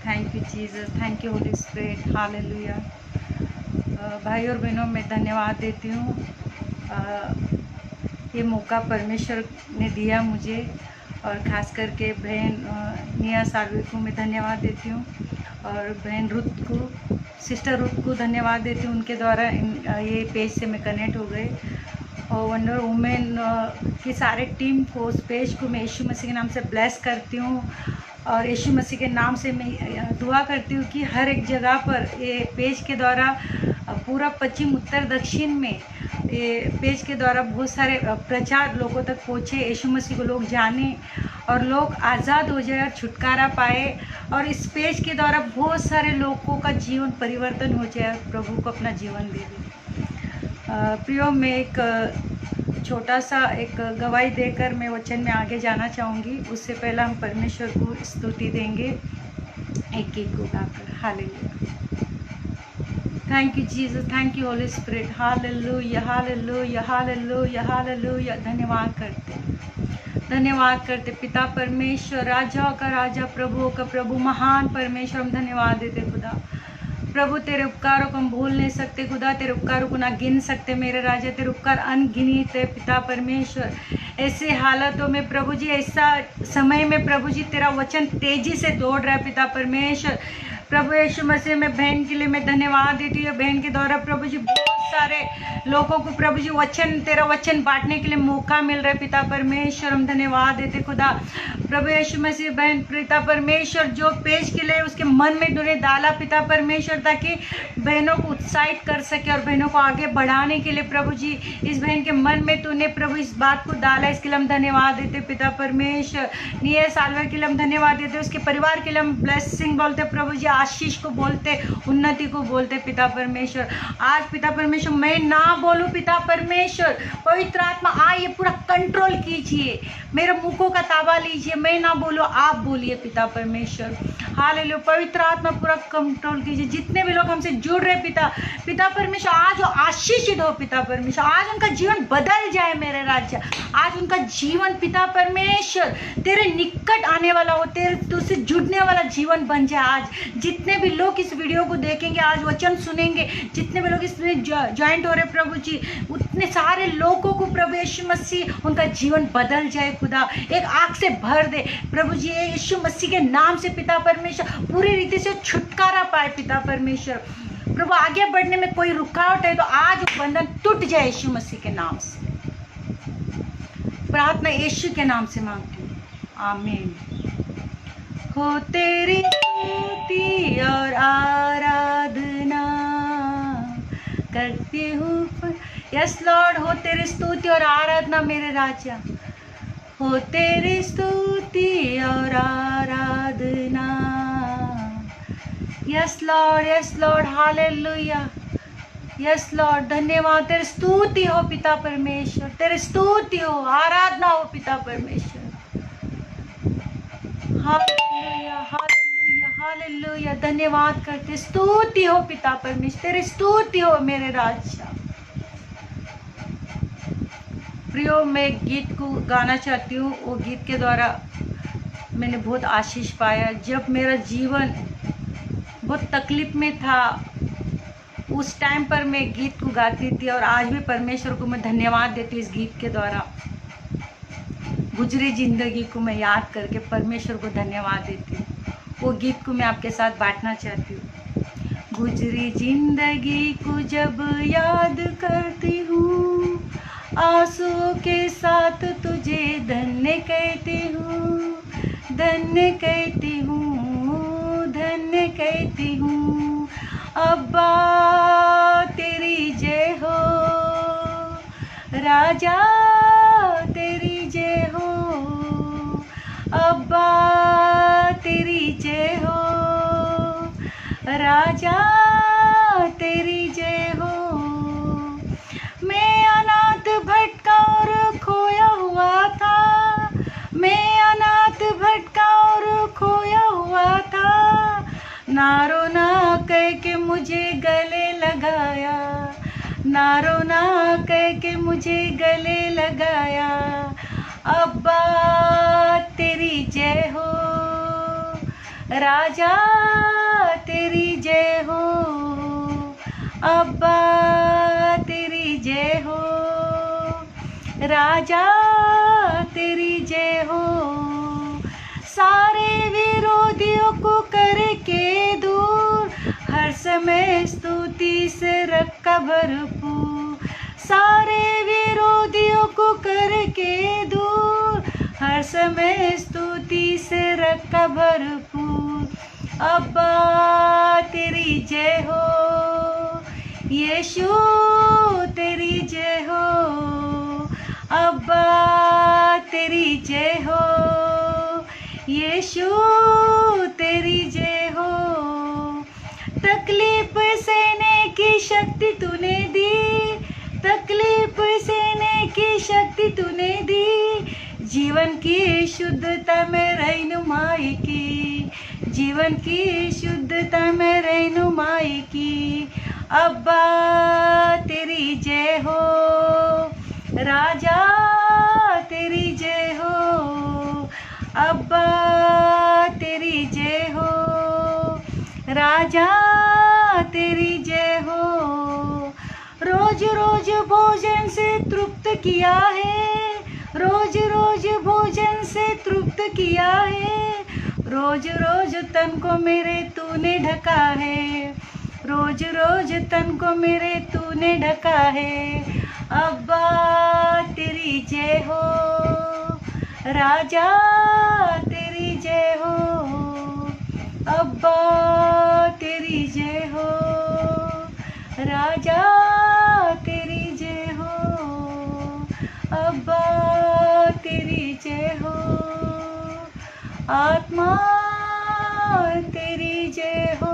Thank you Jesus, thank you Holi spirit, hallelujah. भाई और बहनों, मैं धन्यवाद देती हूँ। ये मौका परमेश्वर ने दिया मुझे, और ख़ास करके बहन निया सालवी को मैं धन्यवाद देती हूँ, और बहन रुत को, सिस्टर रुत को धन्यवाद देती हूँ। उनके द्वारा ये पेज से मैं कनेक्ट हो गई। और वंडर वुमेन की सारे टीम को, उस पेज को मैं यीशु मसीह के नाम से ब्लेस करती हूँ, और यीशु मसीह के नाम से मैं दुआ करती हूँ कि हर एक जगह पर ये पेज के द्वारा, पूरा पश्चिम उत्तर दक्षिण में ये पेज के द्वारा बहुत सारे प्रचार लोगों तक पहुँचे, यीशु मसीह को लोग जाने और लोग आज़ाद हो जाए और छुटकारा पाए, और इस पेज के द्वारा बहुत सारे लोगों का जीवन परिवर्तन हो जाए, प्रभु को अपना जीवन दे दे। प्रियो, मैं एक छोटा सा एक गवाही देकर मैं वचन में आगे जाना चाहूँगी। उससे पहले हम परमेश्वर को स्तुति देंगे एक गीत को गाकर। Hallelujah, thank you Jesus, thank you Holi spirit, hallelujah hallelujah hallelujah hallelujah. धन्यवाद करते पिता परमेश्वर, राजा का राजा, प्रभु का प्रभु, महान परमेश्वर, हम धन्यवाद देते खुदा। प्रभु, तेरे उपकारों को हम भूल नहीं सकते खुदा, तेरे उपकारों को ना गिन सकते मेरे राजा, तेरे उपकार अनगिनित है पिता परमेश्वर। ऐसे हालातों में प्रभु जी, ऐसा समय में प्रभु जी, तेरा वचन तेजी से दौड़ रहा है पिता परमेश्वर। प्रभु यीशु मसीह में बहन के लिए मैं धन्यवाद देती हूँ। बहन के द्वारा प्रभु जी बहुत सारे लोगों को प्रभु जी वचन, तेरा वचन बांटने के लिए मौका मिल रहा है पिता परमेश्वर, हम धन्यवाद देते खुदा। प्रभु यीशु मसीह बहन पिता परमेश्वर जो पेज के लिए उसके मन में तूने डाला पिता परमेश्वर, ताकि बहनों को उत्साहित कर सके और बहनों को आगे बढ़ाने के लिए प्रभु जी इस बहन के मन में तूने प्रभु इस बात को डाला, इसके लिए हम धन्यवाद देते पिता परमेश्वर। निये सालवर के लिए हम धन्यवाद देते, उसके परिवार के लिए हम ब्लेसिंग बोलते प्रभु जी, आशीष को बोलते, उन्नति को बोलते पिता परमेश्वर। आज पिता परमेश्वर मैं ना बोलूं पिता परमेश्वर, पवित्र आत्मा आइए पूरा कंट्रोल कीजिए, मेरे मुखों का ताबा लीजिए, मैं ना बोलूं आप बोलिए पिता परमेश्वर। हालेलुया, पवित्र आत्मा पूरा कंट्रोल कीजिए। जितने भी लोग हमसे जुड़ रहे पिता परमेश्वर, आज वो आशीषित हो पिता परमेश्वर, आज उनका जीवन बदल जाए मेरे राज्य, आज उनका जीवन पिता परमेश्वर तेरे निकट आने वाला हो, तेरे तुझसे जुड़ने वाला जीवन बन जाए। आज जितने भी लोग इस वीडियो को देखेंगे, आज वचन सुनेंगे, जितने भी लोग इसमें ज्वाइंट हो रहे प्रभु जी, उतने सारे लोगों को प्रभु यीशु मसीह उनका जीवन बदल जाए खुदा, एक आग से भर दे प्रभु जी, यीशु मसीह के नाम से पिता परमेश्वर पूरी रीति से छुटकारा पाए पिता परमेश्वर। प्रभु आगे बढ़ने में कोई रुकावट है तो आज बंधन टूट जाए यीशु मसीह के नाम से। प्रार्थना यीशु के नाम से मांगती हूँ, आमीन। हो तेरी स्तुति और आराधना करती हूँ, यस लॉर्ड, हो तेरी स्तुति और आराधना मेरे राजा, हो तेरी स्तुति और आराधना, yes Lord, hallelujah, yes Lord, धन्यवाद। तेरी स्तुति हो पिता परमेश्वर, तेरी स्तुति हो, आराधना हो पिता परमेश्वर। हालेलुया हालेलुया हालेलुया, धन्यवाद करते, स्तुति हो पिता परमेश्वर, तेरी स्तुति हो मेरे राजा। प्रियो, मैं गीत को गाना चाहती हूँ। वो गीत के द्वारा मैंने बहुत आशीष पाया। जब मेरा जीवन बहुत तकलीफ में था, उस टाइम पर मैं गीत को गाती थी, और आज भी परमेश्वर को मैं धन्यवाद देती इस गीत के द्वारा। गुजरी जिंदगी को मैं याद करके परमेश्वर को धन्यवाद देती हूँ। वो गीत को मैं आपके साथ बांटना चाहती हूँ। गुजरी जिंदगी को जब याद करती हूँ, आंसुओं के साथ तुझे धन्य कहती हूँ, धन्य कहती हूँ, धन्य कहती हूँ। अब्बा तेरी जय हो, राजा तेरी जय हो, अब्बा तेरी जय हो, राजा तेरी जय हो। मैं अनाथ भटका और खोया हुआ था, मैं अनाथ भटका और खोया हुआ था, ना रोना कह के मुझे गले लगाया, ना रोना कह के मुझे गले लगाया। अब्बा तेरी जय हो, राजा तेरी जय हो, अब्बा तेरी जय हो, राजा तेरी जय हो। सारे विरोधियों को करके दूर, हर समय स्तुति से रखा भरपूर। सारे विरोधियों को करके दूर, हर समय स्तुति से रखा भरपूर। अब्बा तेरी जय हो, यीशु तेरी जय हो, अब्बा तेरी जय हो, यीशु तेरी जय हो। तकलीफ सहने की शक्ति तूने दी, तकलीफ सहने की शक्ति तूने दी। जीवन की शुद्धता में रहनुमाई की, जीवन की शुद्धता में रहनुमाई की। अब्बा तेरी जय हो, राजा तेरी जय हो, अब्बा तेरी जय हो, राजा तेरी जय हो। रोज रोज भोजन से तृप्त किया है, रोज रोज भोजन से तृप्त किया है। रोज रोज तन को मेरे तूने ढका है, रोज रोज तन को मेरे तूने ढका है। अब्बा तेरी जय हो, राजा तेरी जय हो, अब्बा तेरी जय हो, राजा तेरी जय हो, अब्बा तेरी जय हो। आत्मा तेरी जय हो।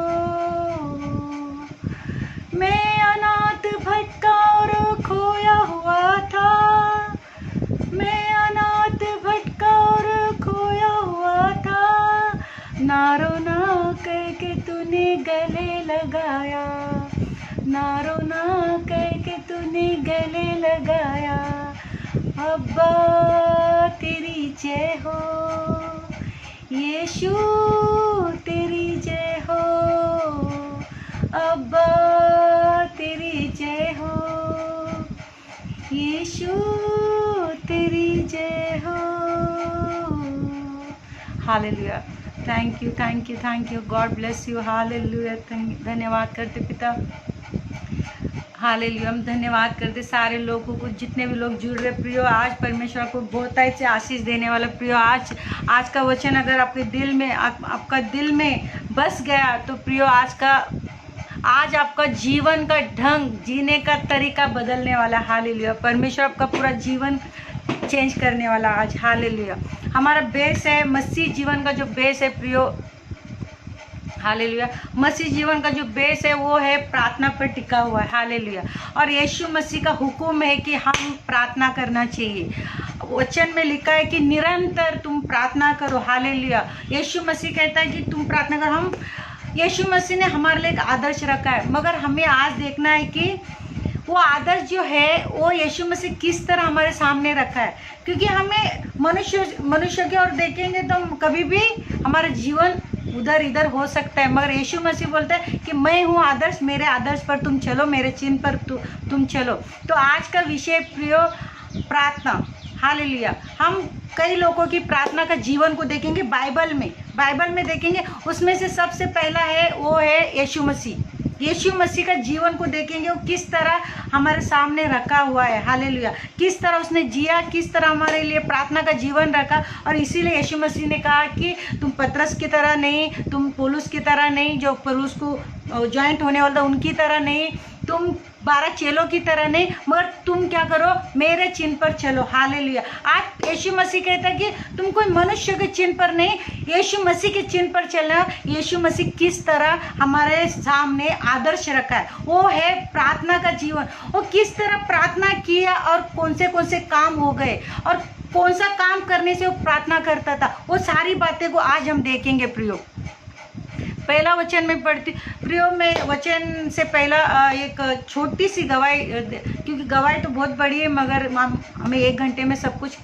मैं अनाथ भटका और खोया हुआ था, मैं अनाथ भटका और खोया हुआ था। ना रोना करके तूने गले लगाया, ना रोना करके तूने गले लगाया। अब्बा तेरी जय हो, यीशु तेरी जय हो, अब्बा तेरी जय हो, यीशु तेरी जय हो। Hallelujah. Thank you thank you thank you, God bless you. Hallelujah. धन्यवाद करते पिता, हालेलुया। हम धन्यवाद करते सारे लोगों को, जितने भी लोग जुड़ रहे। प्रियो आज परमेश्वर को बहुत से आशीष देने वाला। प्रियो आज का वचन अगर आपके दिल में आपका दिल में बस गया तो प्रियो आज आपका जीवन का ढंग, जीने का तरीका बदलने वाला। हालेलुया। परमेश्वर आपका पूरा जीवन चेंज करने वाला आज। हालेलुया। हमारा बेस है मसीह जीवन का जो बेस है प्रियो, हालेलुया। मसीह जीवन का जो बेस है वो है प्रार्थना पर टिका हुआ है। हालेलुया। और यीशु मसीह का हुक्म है कि हम प्रार्थना करना चाहिए। वचन में लिखा है कि निरंतर तुम प्रार्थना करो। हालेलुया। यीशु मसीह कहता है कि तुम प्रार्थना करो। हम यीशु मसीह ने हमारे लिए एक आदर्श रखा है, मगर हमें आज देखना है कि वो आदर्श जो है वो यीशु मसीह किस तरह हमारे सामने रखा है। क्योंकि हमें मनुष्य की ओर देखेंगे तो कभी भी हमारा जीवन उधर इधर हो सकता है, मगर यीशु मसीह बोलता है कि मैं हूँ आदर्श, मेरे आदर्श पर तुम चलो, मेरे चिन्ह पर तुम चलो। तो आज का विषय प्रियो प्रार्थना। हालेलुया। हम कई लोगों की प्रार्थना का जीवन को देखेंगे बाइबल में देखेंगे। उसमें से सबसे पहला है वो है यीशु मसीह। यीशु मसीह का जीवन को देखेंगे, वो किस तरह हमारे सामने रखा हुआ है। हालेलुया। किस तरह उसने जिया, किस तरह हमारे लिए प्रार्थना का जीवन रखा। और इसीलिए यीशु मसीह ने कहा कि तुम पतरस की तरह नहीं, तुम पौलुस की तरह नहीं, जो पौलुस को ज्वाइंट होने वाला था उनकी तरह नहीं, तुम 12 चेलों की तरह नहीं, मगर तुम क्या करो, मेरे चिन्ह पर चलो। हालेलुया। आज यीशु मसीह कहता है कि तुम कोई मनुष्य के चिन्ह पर नहीं, यीशु मसीह के चिन्ह पर चलना। यीशु मसीह किस तरह हमारे सामने आदर्श रखा है, वो है प्रार्थना का जीवन। वो किस तरह प्रार्थना किया और कौन से काम हो गए और कौन सा काम करने से वो प्रार्थना करता था, वो सारी बातें को आज हम देखेंगे। प्रियो पहला वचन में पढ़ती प्रियो में वचन से पहला एक छोटी सी गवाही, क्योंकि गवाही तो बहुत बड़ी है मगर हमें 1 घंटे में सब कुछ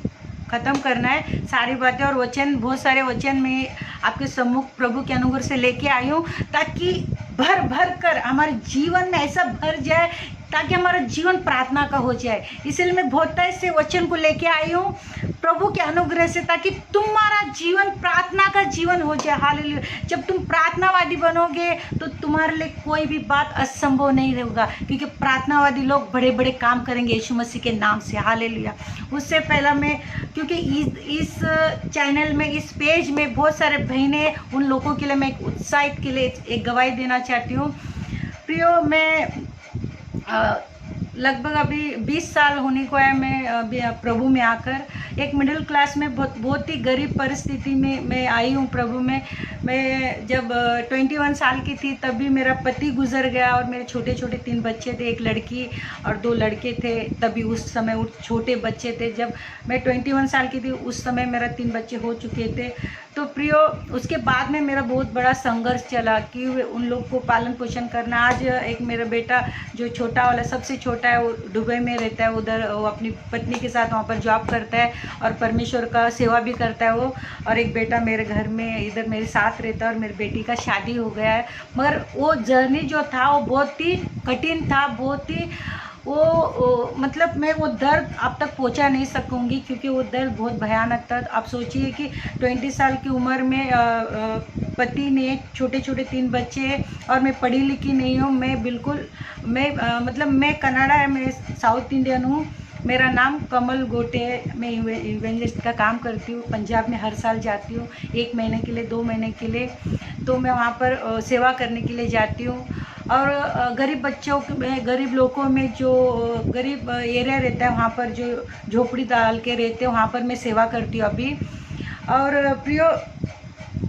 ख़त्म करना है सारी बातें, और वचन, बहुत सारे वचन मैं आपके सम्मुख प्रभु के अनुग्रह से लेके आई हूँ, ताकि भर भर कर हमारे जीवन में ऐसा भर जाए, ताकि हमारा जीवन प्रार्थना का हो जाए। इसलिए मैं बहुत ऐसे वचन को लेके आई हूँ प्रभु के अनुग्रह से, ताकि तुम्हारा जीवन प्रार्थना का जीवन हो जाए। हालेलुया। जब तुम प्रार्थनावादी बनोगे तो तुम्हारे लिए कोई भी बात असंभव नहीं रहेगा, क्योंकि प्रार्थनावादी लोग बड़े बड़े काम करेंगे यीशु मसीह के नाम से। हालेलुया। उससे पहला मैं, क्योंकि इस चैनल में, इस पेज में बहुत सारे बहनें, उन लोगों के लिए मैं एक उत्साहित के लिए एक गवाही देना चाहती हूँ। प्रियो, मैं लगभग अभी 20 साल होने को है मैं प्रभु में आकर। एक मिडिल क्लास में बहुत ही गरीब परिस्थिति में मैं आई हूँ प्रभु में। मैं जब 21 साल की थी तभी मेरा पति गुजर गया, और मेरे छोटे छोटे 3 बच्चे थे, एक लड़की और 2 लड़के थे। तभी उस समय वो छोटे बच्चे थे, जब मैं 21 साल की थी उस समय मेरा 3 बच्चे हो चुके थे। तो प्रियो, उसके बाद में मेरा बहुत बड़ा संघर्ष चला कि उन लोग को पालन पोषण करना। आज एक मेरा बेटा जो छोटा वाला, सबसे छोटा है, वो दुबई में रहता है, उधर वो अपनी पत्नी के साथ वहाँ पर जॉब करता है और परमेश्वर का सेवा भी करता है वो। और एक बेटा मेरे घर में इधर मेरे साथ रहता है, और मेरी बेटी का शादी हो गया है। मगर वो जर्नी जो था वो बहुत ही कठिन था, बहुत ही मतलब मैं वो दर्द अब तक पहुंचा नहीं सकूंगी, क्योंकि वो दर्द बहुत भयानक था। आप सोचिए कि 20 साल की उम्र में पति ने छोटे छोटे 3 बच्चे हैं, और मैं पढ़ी लिखी नहीं हूँ। मैं बिल्कुल मतलब मैं कनाडा, मैं साउथ इंडियन हूँ। मेरा नाम कमल गोटे है। मैं इवेंजलिस्ट का काम करती हूँ। पंजाब में हर साल जाती हूँ 1 महीने के लिए, 2 महीने के लिए। तो मैं वहाँ पर सेवा करने के लिए जाती हूँ, और गरीब बच्चों में, गरीब लोगों में, जो गरीब एरिया रहता है वहाँ पर, जो झोपड़ी डाल के रहते हैं, वहाँ पर मैं सेवा करती हूँ अभी। और प्रियो,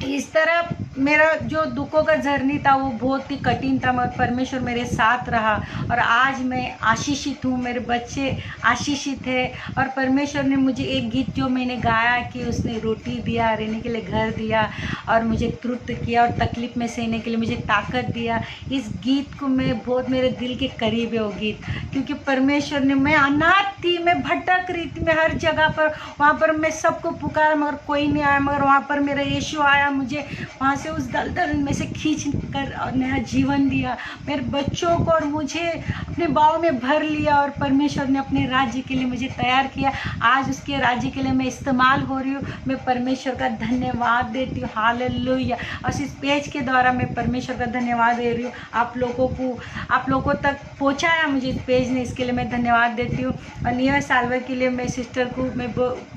इस तरह मेरा जो दुखों का जर्नी था वो बहुत ही कठिन था, मगर परमेश्वर मेरे साथ रहा, और आज मैं आशीषित हूँ। मेरे बच्चे आशीषित है, और परमेश्वर ने मुझे एक गीत जो मैंने गाया कि उसने रोटी दिया, रहने के लिए घर दिया, और मुझे तृप्त किया, और तकलीफ में सहने के लिए मुझे ताकत दिया। इस गीत को मैं बहुत, मेरे दिल के करीब है वो गीत, क्योंकि परमेश्वर ने, मैं अनाथ थी, मैं भटक रही थी, मैं हर जगह पर, वहाँ पर मैं सबको पुकारा मगर कोई नहीं आया, मगर वहाँ पर मेरा यीशु आया, मुझे वहाँ से उस दलदल में से खींच कर और नया जीवन दिया मेरे बच्चों को, और मुझे अपने बाहों में भर लिया, और परमेश्वर ने अपने राज्य के लिए मुझे तैयार किया। आज उसके राज्य के लिए मैं इस्तेमाल हो रही हूँ। मैं परमेश्वर का धन्यवाद देती हूँ। हालेलुया। और इस पेज के द्वारा मैं परमेश्वर का धन्यवाद दे रही हूँ। आप लोगों तक पहुँचाया मुझे इस पेज ने, इसके लिए मैं धन्यवाद देती हूँ। और निया सालवर के लिए मैं सिस्टर को मैं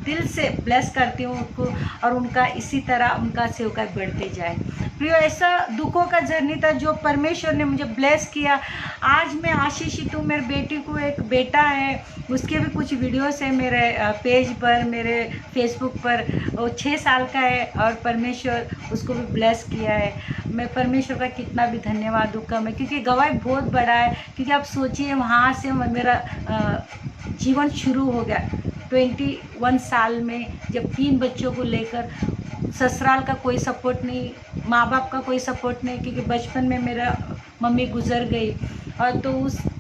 दिल से ब्लेस करती हूँ उनको, और उनका इसी तरह उनका सेवकाई बढ़ते जाए। प्रियो, ऐसा दुखों का जर्नी था जो परमेश्वर ने मुझे ब्लेस किया। आज मैं आशीषित हूँ। मेरे बेटी को एक बेटा है, उसके भी कुछ वीडियोस है मेरे पेज पर, मेरे फेसबुक पर। वो 6 साल का है, और परमेश्वर उसको भी ब्लेस किया है। मैं परमेश्वर का कितना भी धन्यवाद दूँ कम है, क्योंकि गवाही बहुत बड़ा है। क्योंकि आप सोचिए, वहाँ से मेरा जीवन शुरू हो गया 21 साल में, जब 3 बच्चों को लेकर। ससुराल का कोई सपोर्ट नहीं, माँ बाप का कोई सपोर्ट नहीं, क्योंकि बचपन में मेरा मम्मी गुजर गई, और तो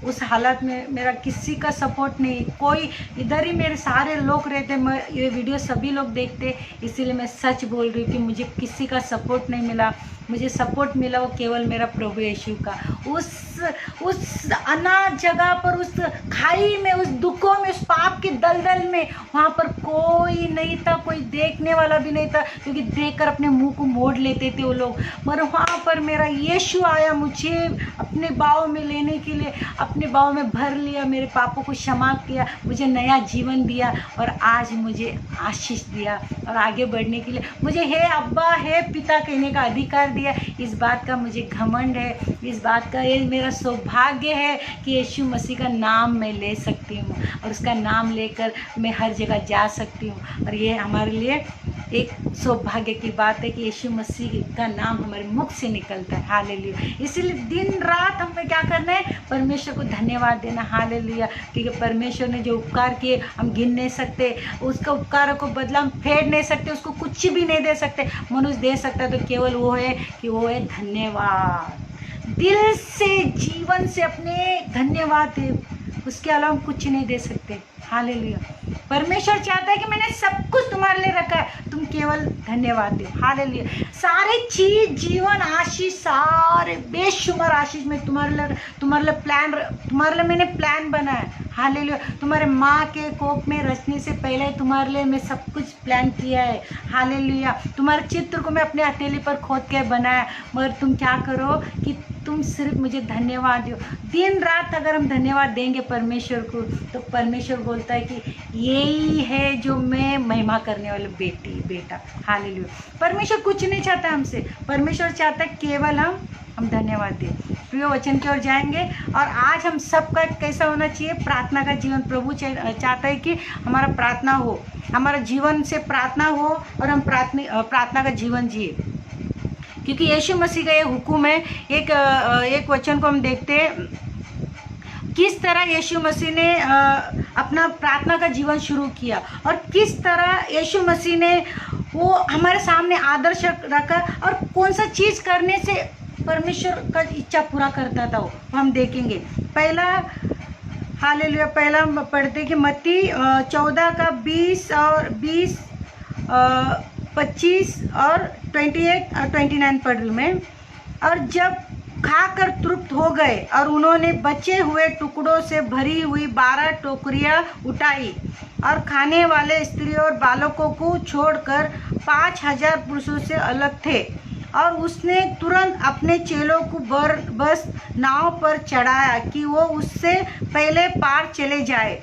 उस हालत में मेरा किसी का सपोर्ट नहीं, कोई। इधर ही मेरे सारे लोग रहते, मैं ये वीडियो सभी लोग देखते, इसीलिए मैं सच बोल रही हूँ कि मुझे किसी का सपोर्ट नहीं मिला। मुझे सपोर्ट मिला वो केवल मेरा प्रभु यीशु का। उस अनाथ जगह पर, उस खाई में, उस दुखों में, उस पाप के दलदल में, वहाँ पर कोई नहीं था, कोई देखने वाला भी नहीं था, क्योंकि देखकर अपने मुंह को मोड़ लेते थे वो लोग। मगर वहाँ पर मेरा यीशु आया, मुझे अपने बाहों में लेने के लिए, अपने बाहों में भर लिया, मेरे पापों को क्षमा किया, मुझे नया जीवन दिया, और आज मुझे आशीष दिया, और आगे बढ़ने के लिए मुझे हे अब्बा, हे पिता कहने का अधिकार दिया। इस बात का मुझे घमंड है, इस बात का ये मेरा सौभाग्य है कि यीशु मसीह का नाम मैं ले सकती हूँ, और उसका नाम लेकर मैं हर जगह जा सकती हूँ। और ये हमारे लिए एक सौभाग्य की बात है कि यीशु मसीह का नाम हमारे मुख से निकलता है। हालेलुया। इसीलिए दिन रात हमें क्या करना है? परमेश्वर को धन्यवाद देना। हालेलुया। क्योंकि परमेश्वर ने जो उपकार किए हम गिन नहीं सकते, उसका उपकारों को बदला हम फेर नहीं सकते, उसको कुछ भी नहीं दे सकते। मनुष्य दे सकता है तो केवल वो है कि वो है धन्यवाद। दिल से, जीवन से अपने धन्यवाद दे। उसके अलावा हम कुछ नहीं दे सकते। हालेलुया। परमेश्वर चाहता है कि मैंने सब कुछ तुम्हारे लिए रखा है, तुम केवल धन्यवाद दो। हालेलुया। सारे चीज, जीवन, आशीष, सारे बेशुमार आशीष में तुम्हारे लिए मैंने प्लान बनाया है। हालेलुया। तुम्हारे माँ के कोख में रचने से पहले तुम्हारे लिए मैं सब कुछ प्लान किया है। हालेलुया। तुम्हारे चित्र को मैं अपने हथेली पर खोद के बनाया, मगर तुम क्या करो कि तुम सिर्फ मुझे धन्यवाद दो। दिन रात अगर हम धन्यवाद देंगे परमेश्वर को, तो परमेश्वर बोलता है कि यही है जो मैं महिमा करने वाले बेटा। हालेलुया। परमेश्वर कुछ नहीं चाहता हमसे, परमेश्वर चाहता है केवल हम धन्यवाद दें। प्रिय वचन की ओर जाएंगे, और आज हम सबका कैसा होना चाहिए? प्रार्थना का जीवन। प्रभु चाहता है कि हमारा प्रार्थना हो, हमारा जीवन से प्रार्थना हो, और हम प्रार्थना का जीवन जिए, क्योंकि यीशु मसीह का ये हुक्म है। एक वचन को हम देखते हैं, किस तरह यीशु मसीह ने अपना प्रार्थना का जीवन शुरू किया, और किस तरह यीशु मसीह ने वो हमारे सामने आदर्श रखा, और कौन सा चीज़ करने से परमेश्वर का इच्छा पूरा करता था वो हम देखेंगे। पहला, हालेलुया, पहला हम पढ़ते कि मत्ती 14 का 20 और 25 और 28 और 29 पढ़ लूँ मैं। और जब खाकर तृप्त हो गए, और उन्होंने बचे हुए टुकड़ों से भरी हुई 12 टोकरियां उठाई, और खाने वाले स्त्रियों और बालकों को छोड़कर 5000 पुरुषों से अलग थे। और उसने तुरंत अपने चेलों को बस नाव पर चढ़ाया कि वो उससे पहले पार चले जाए,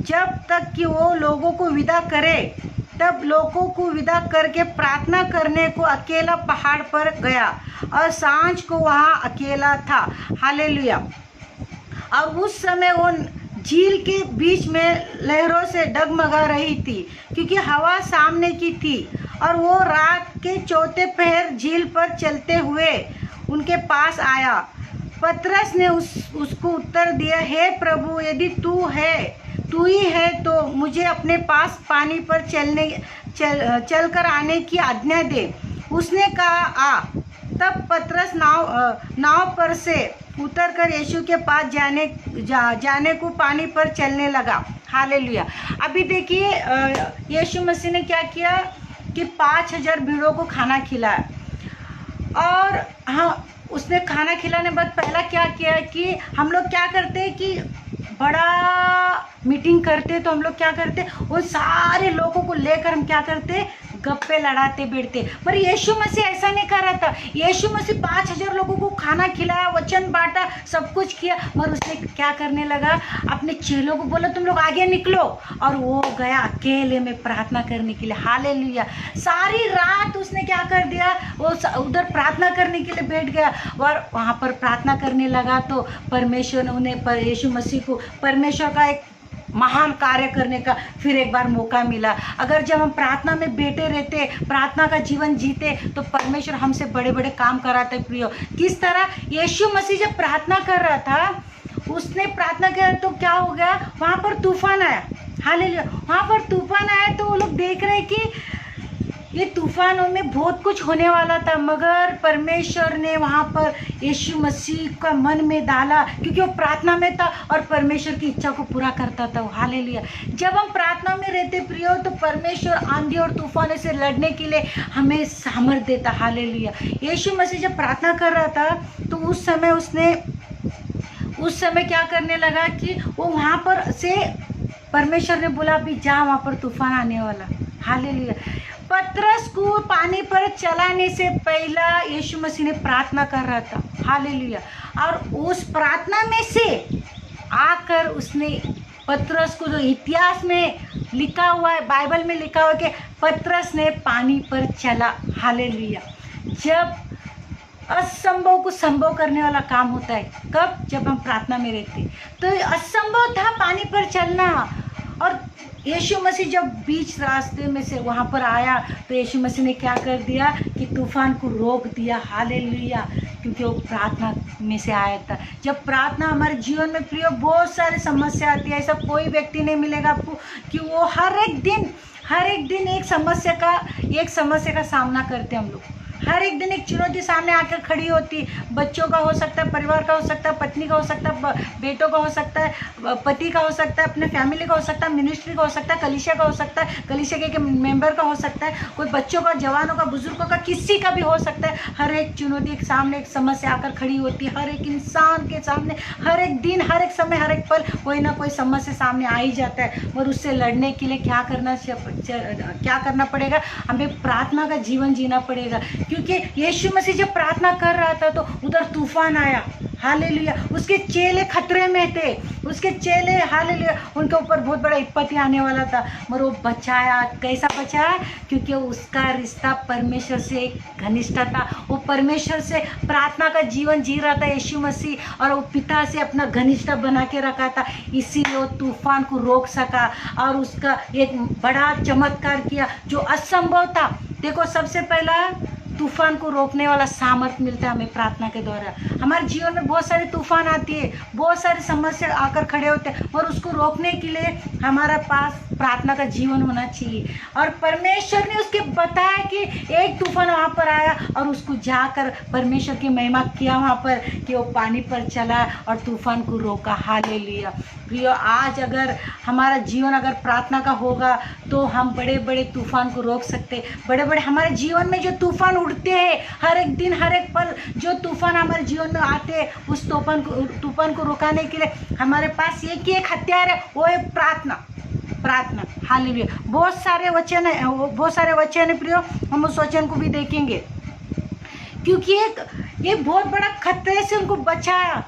जब तक कि वो लोगों को विदा करे। तब लोगों को विदा करके प्रार्थना करने को अकेला पहाड़ पर गया, और सांझ को वहाँ अकेला था। हालेलुया। और उस समय वो झील के बीच में लहरों से डगमगा रही थी, क्योंकि हवा सामने की थी। और वो रात के चौथे पहर झील पर चलते हुए उनके पास आया। पतरस ने उसको उत्तर दिया, हे प्रभु, यदि तू ही है तो मुझे अपने पास पानी पर चलकर आने की आज्ञा दे। उसने कहा, आ। तब पतरस नाव पर से उतरकर यीशु के पास जाने को पानी पर चलने लगा। हालेलुया। अभी देखिए, यीशु मसीह ने क्या किया कि 5000 भीड़ों को खाना खिलाया। और हाँ, उसने खाना खिलाने बाद पहला क्या किया कि हम लोग क्या करते हैं कि बड़ा मीटिंग करते, तो हम लोग क्या करते, उन सारे लोगों को लेकर हम क्या करते, गप्पे लड़ाते बैठते। पर यीशु मसीह ऐसा नहीं कर रहा था। यीशु मसीह 5000 लोगों को खाना खिलाया, वचन बांटा, सब कुछ किया, मगर उसने क्या करने लगा, अपने चेलों को बोला तुम लोग आगे निकलो, और वो गया अकेले में प्रार्थना करने के लिए। हालेलुया। सारी रात उसने क्या कर दिया, वो उधर प्रार्थना करने के लिए बैठ गया, और वहाँ पर प्रार्थना करने लगा। तो परमेश्वर ने उन्हें, यीशु मसीह को परमेश्वर का एक महान कार्य करने का फिर एक बार मौका मिला। अगर जब हम प्रार्थना में बैठे रहते, प्रार्थना का जीवन जीते, तो परमेश्वर हमसे बड़े बड़े काम कराते। प्रियो, किस तरह यीशु मसीह जब प्रार्थना कर रहा था, उसने प्रार्थना किया तो क्या हो गया, वहाँ पर तूफान आया। हालेलुया। वहाँ पर तूफान आया तो वो लोग देख रहे कि ये तूफानों में बहुत कुछ होने वाला था, मगर परमेश्वर ने वहाँ पर यीशु मसीह का मन में डाला, क्योंकि वो प्रार्थना में था और परमेश्वर की इच्छा को पूरा करता था। हालेलुया। जब हम प्रार्थना में रहते प्रियो, तो परमेश्वर आंधी और तूफानों से लड़ने के लिए हमें सामर्थ देता। हालेलुया। यीशु मसीह जब प्रार्थना कर रहा था, तो उस समय क्या करने लगा कि वो वहाँ पर से परमेश्वर ने बोला, अभी जा, वहाँ पर तूफान आने वाला। हालेलुया। पतरस को पानी पर चलाने से पहला यीशु मसीह ने प्रार्थना कर रहा था। हालेलुया। और उस प्रार्थना में से आकर उसने पतरस को, जो इतिहास में लिखा हुआ है, बाइबल में लिखा हुआ है कि पतरस ने पानी पर चला। हालेलुया। जब असंभव को संभव करने वाला काम होता है, कब? जब हम प्रार्थना में रहते। तो असंभव था पानी पर चलना, और यीशु मसीह जब बीच रास्ते में से वहाँ पर आया, तो यीशु मसीह ने क्या कर दिया कि तूफान को रोक दिया। हालेलुया। क्योंकि वो प्रार्थना में से आया था। जब प्रार्थना हमारे जीवन में प्रियो, बहुत सारी समस्या आती है। ऐसा कोई व्यक्ति नहीं मिलेगा आपको कि वो हर एक दिन एक समस्या का सामना करते हैं हम लोग। हर एक दिन एक चुनौती सामने आकर खड़ी होती। बच्चों का हो सकता है, परिवार का हो सकता है, पत्नी का हो सकता है, बेटों का हो सकता है, पति का हो सकता है, अपने फैमिली का हो सकता है, मिनिस्ट्री का हो सकता है, कलीसिया का हो सकता है, कलीसिया के मेंबर का हो सकता है, कोई बच्चों का, जवानों का, बुजुर्गों का, किसी का भी हो सकता है। हर एक चुनौती के सामने एक समस्या आकर खड़ी होती है। हर एक इंसान के सामने हर एक दिन, हर एक समय, हर एक पल कोई ना कोई समस्या सामने आ ही जाता है। और उससे लड़ने के लिए क्या करना पड़ेगा? हमें प्रार्थना का जीवन जीना पड़ेगा। क्योंकि यीशु मसीह जब प्रार्थना कर रहा था तो उधर तूफान आया, हालेलुया। उसके चेले खतरे में थे, उसके चेले, हालेलुया, उनके ऊपर बहुत बड़ा विपत्ति आने वाला था, मगर वो बचाया। कैसा बचाया? क्योंकि उसका रिश्ता परमेश्वर से घनिष्ठ था। वो परमेश्वर से प्रार्थना का जीवन जी रहा था यीशु मसीह, और वो पिता से अपना घनिष्ठ बना के रखा था। इसीलिए वो तूफान को रोक सका और उसका एक बड़ा चमत्कार किया जो असंभव था। देखो, सबसे पहला तूफान को रोकने वाला सामर्थ्य मिलता है हमें प्रार्थना के द्वारा। हमारे जीवन में बहुत सारे तूफान आती है, बहुत सारी समस्या आकर खड़े होते हैं, और उसको रोकने के लिए हमारा पास प्रार्थना का जीवन होना चाहिए। और परमेश्वर ने उसके बताया कि एक तूफान वहाँ पर आया और उसको जाकर परमेश्वर की महिमा किया वहाँ पर, कि वो पानी पर चला और तूफान को रोका। हालेलुया। प्रियो, आज अगर हमारा जीवन अगर प्रार्थना का होगा तो हम बड़े बड़े तूफान को रोक सकते। बड़े बड़े हमारे जीवन में जो तूफान उठते हैं, हर एक दिन, हर एक पल जो तूफान हमारे जीवन में आते हैं, उस तूफान को रोकाने के लिए हमारे पास एक हथियार है, वो है प्रार्थना। प्रार्थना, हालेलुया। बहुत सारे वचन है प्रियो, हम उस वचन को भी देखेंगे। क्योंकि ये बहुत बड़ा खतरे से उनको बचाया,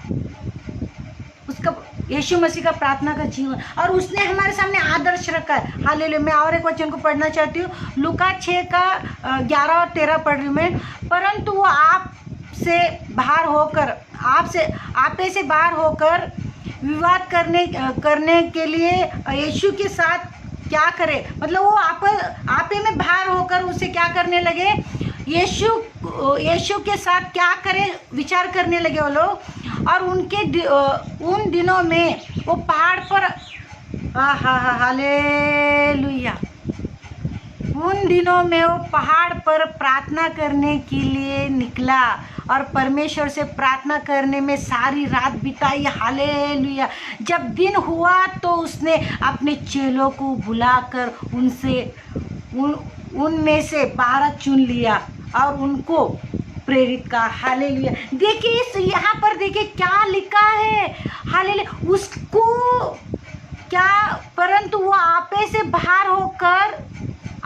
उसका यीशु मसीह का प्रार्थना का जीवन, और उसने हमारे सामने आदर्श रखा है। हालेलुया। मैं और एक वचन को पढ़ना चाहती हूँ, लूका 6 का 11 और 13 पढ़ रही हूँ मैं। परंतु वो आपे से बाहर होकर विवाद करने के लिए यीशु के साथ क्या करे? मतलब वो आपे में बाहर होकर उसे क्या करने लगे? यीशु के साथ क्या करे विचार करने लगे वो लोग। और उन दिनों में वो पहाड़ पर, हालेलुया, उन दिनों में वो पहाड़ पर प्रार्थना करने के लिए निकला और परमेश्वर से प्रार्थना करने में सारी रात बिताई। हालेलुया। जब दिन हुआ तो उसने अपने चेलों को बुलाकर उनमें से 12 चुन लिया और उनको प्रेरित का। हालेलुया। देखिए यहाँ पर देखिए क्या लिखा है। हालेलुया। उसको क्या, परंतु वो आपे से बाहर होकर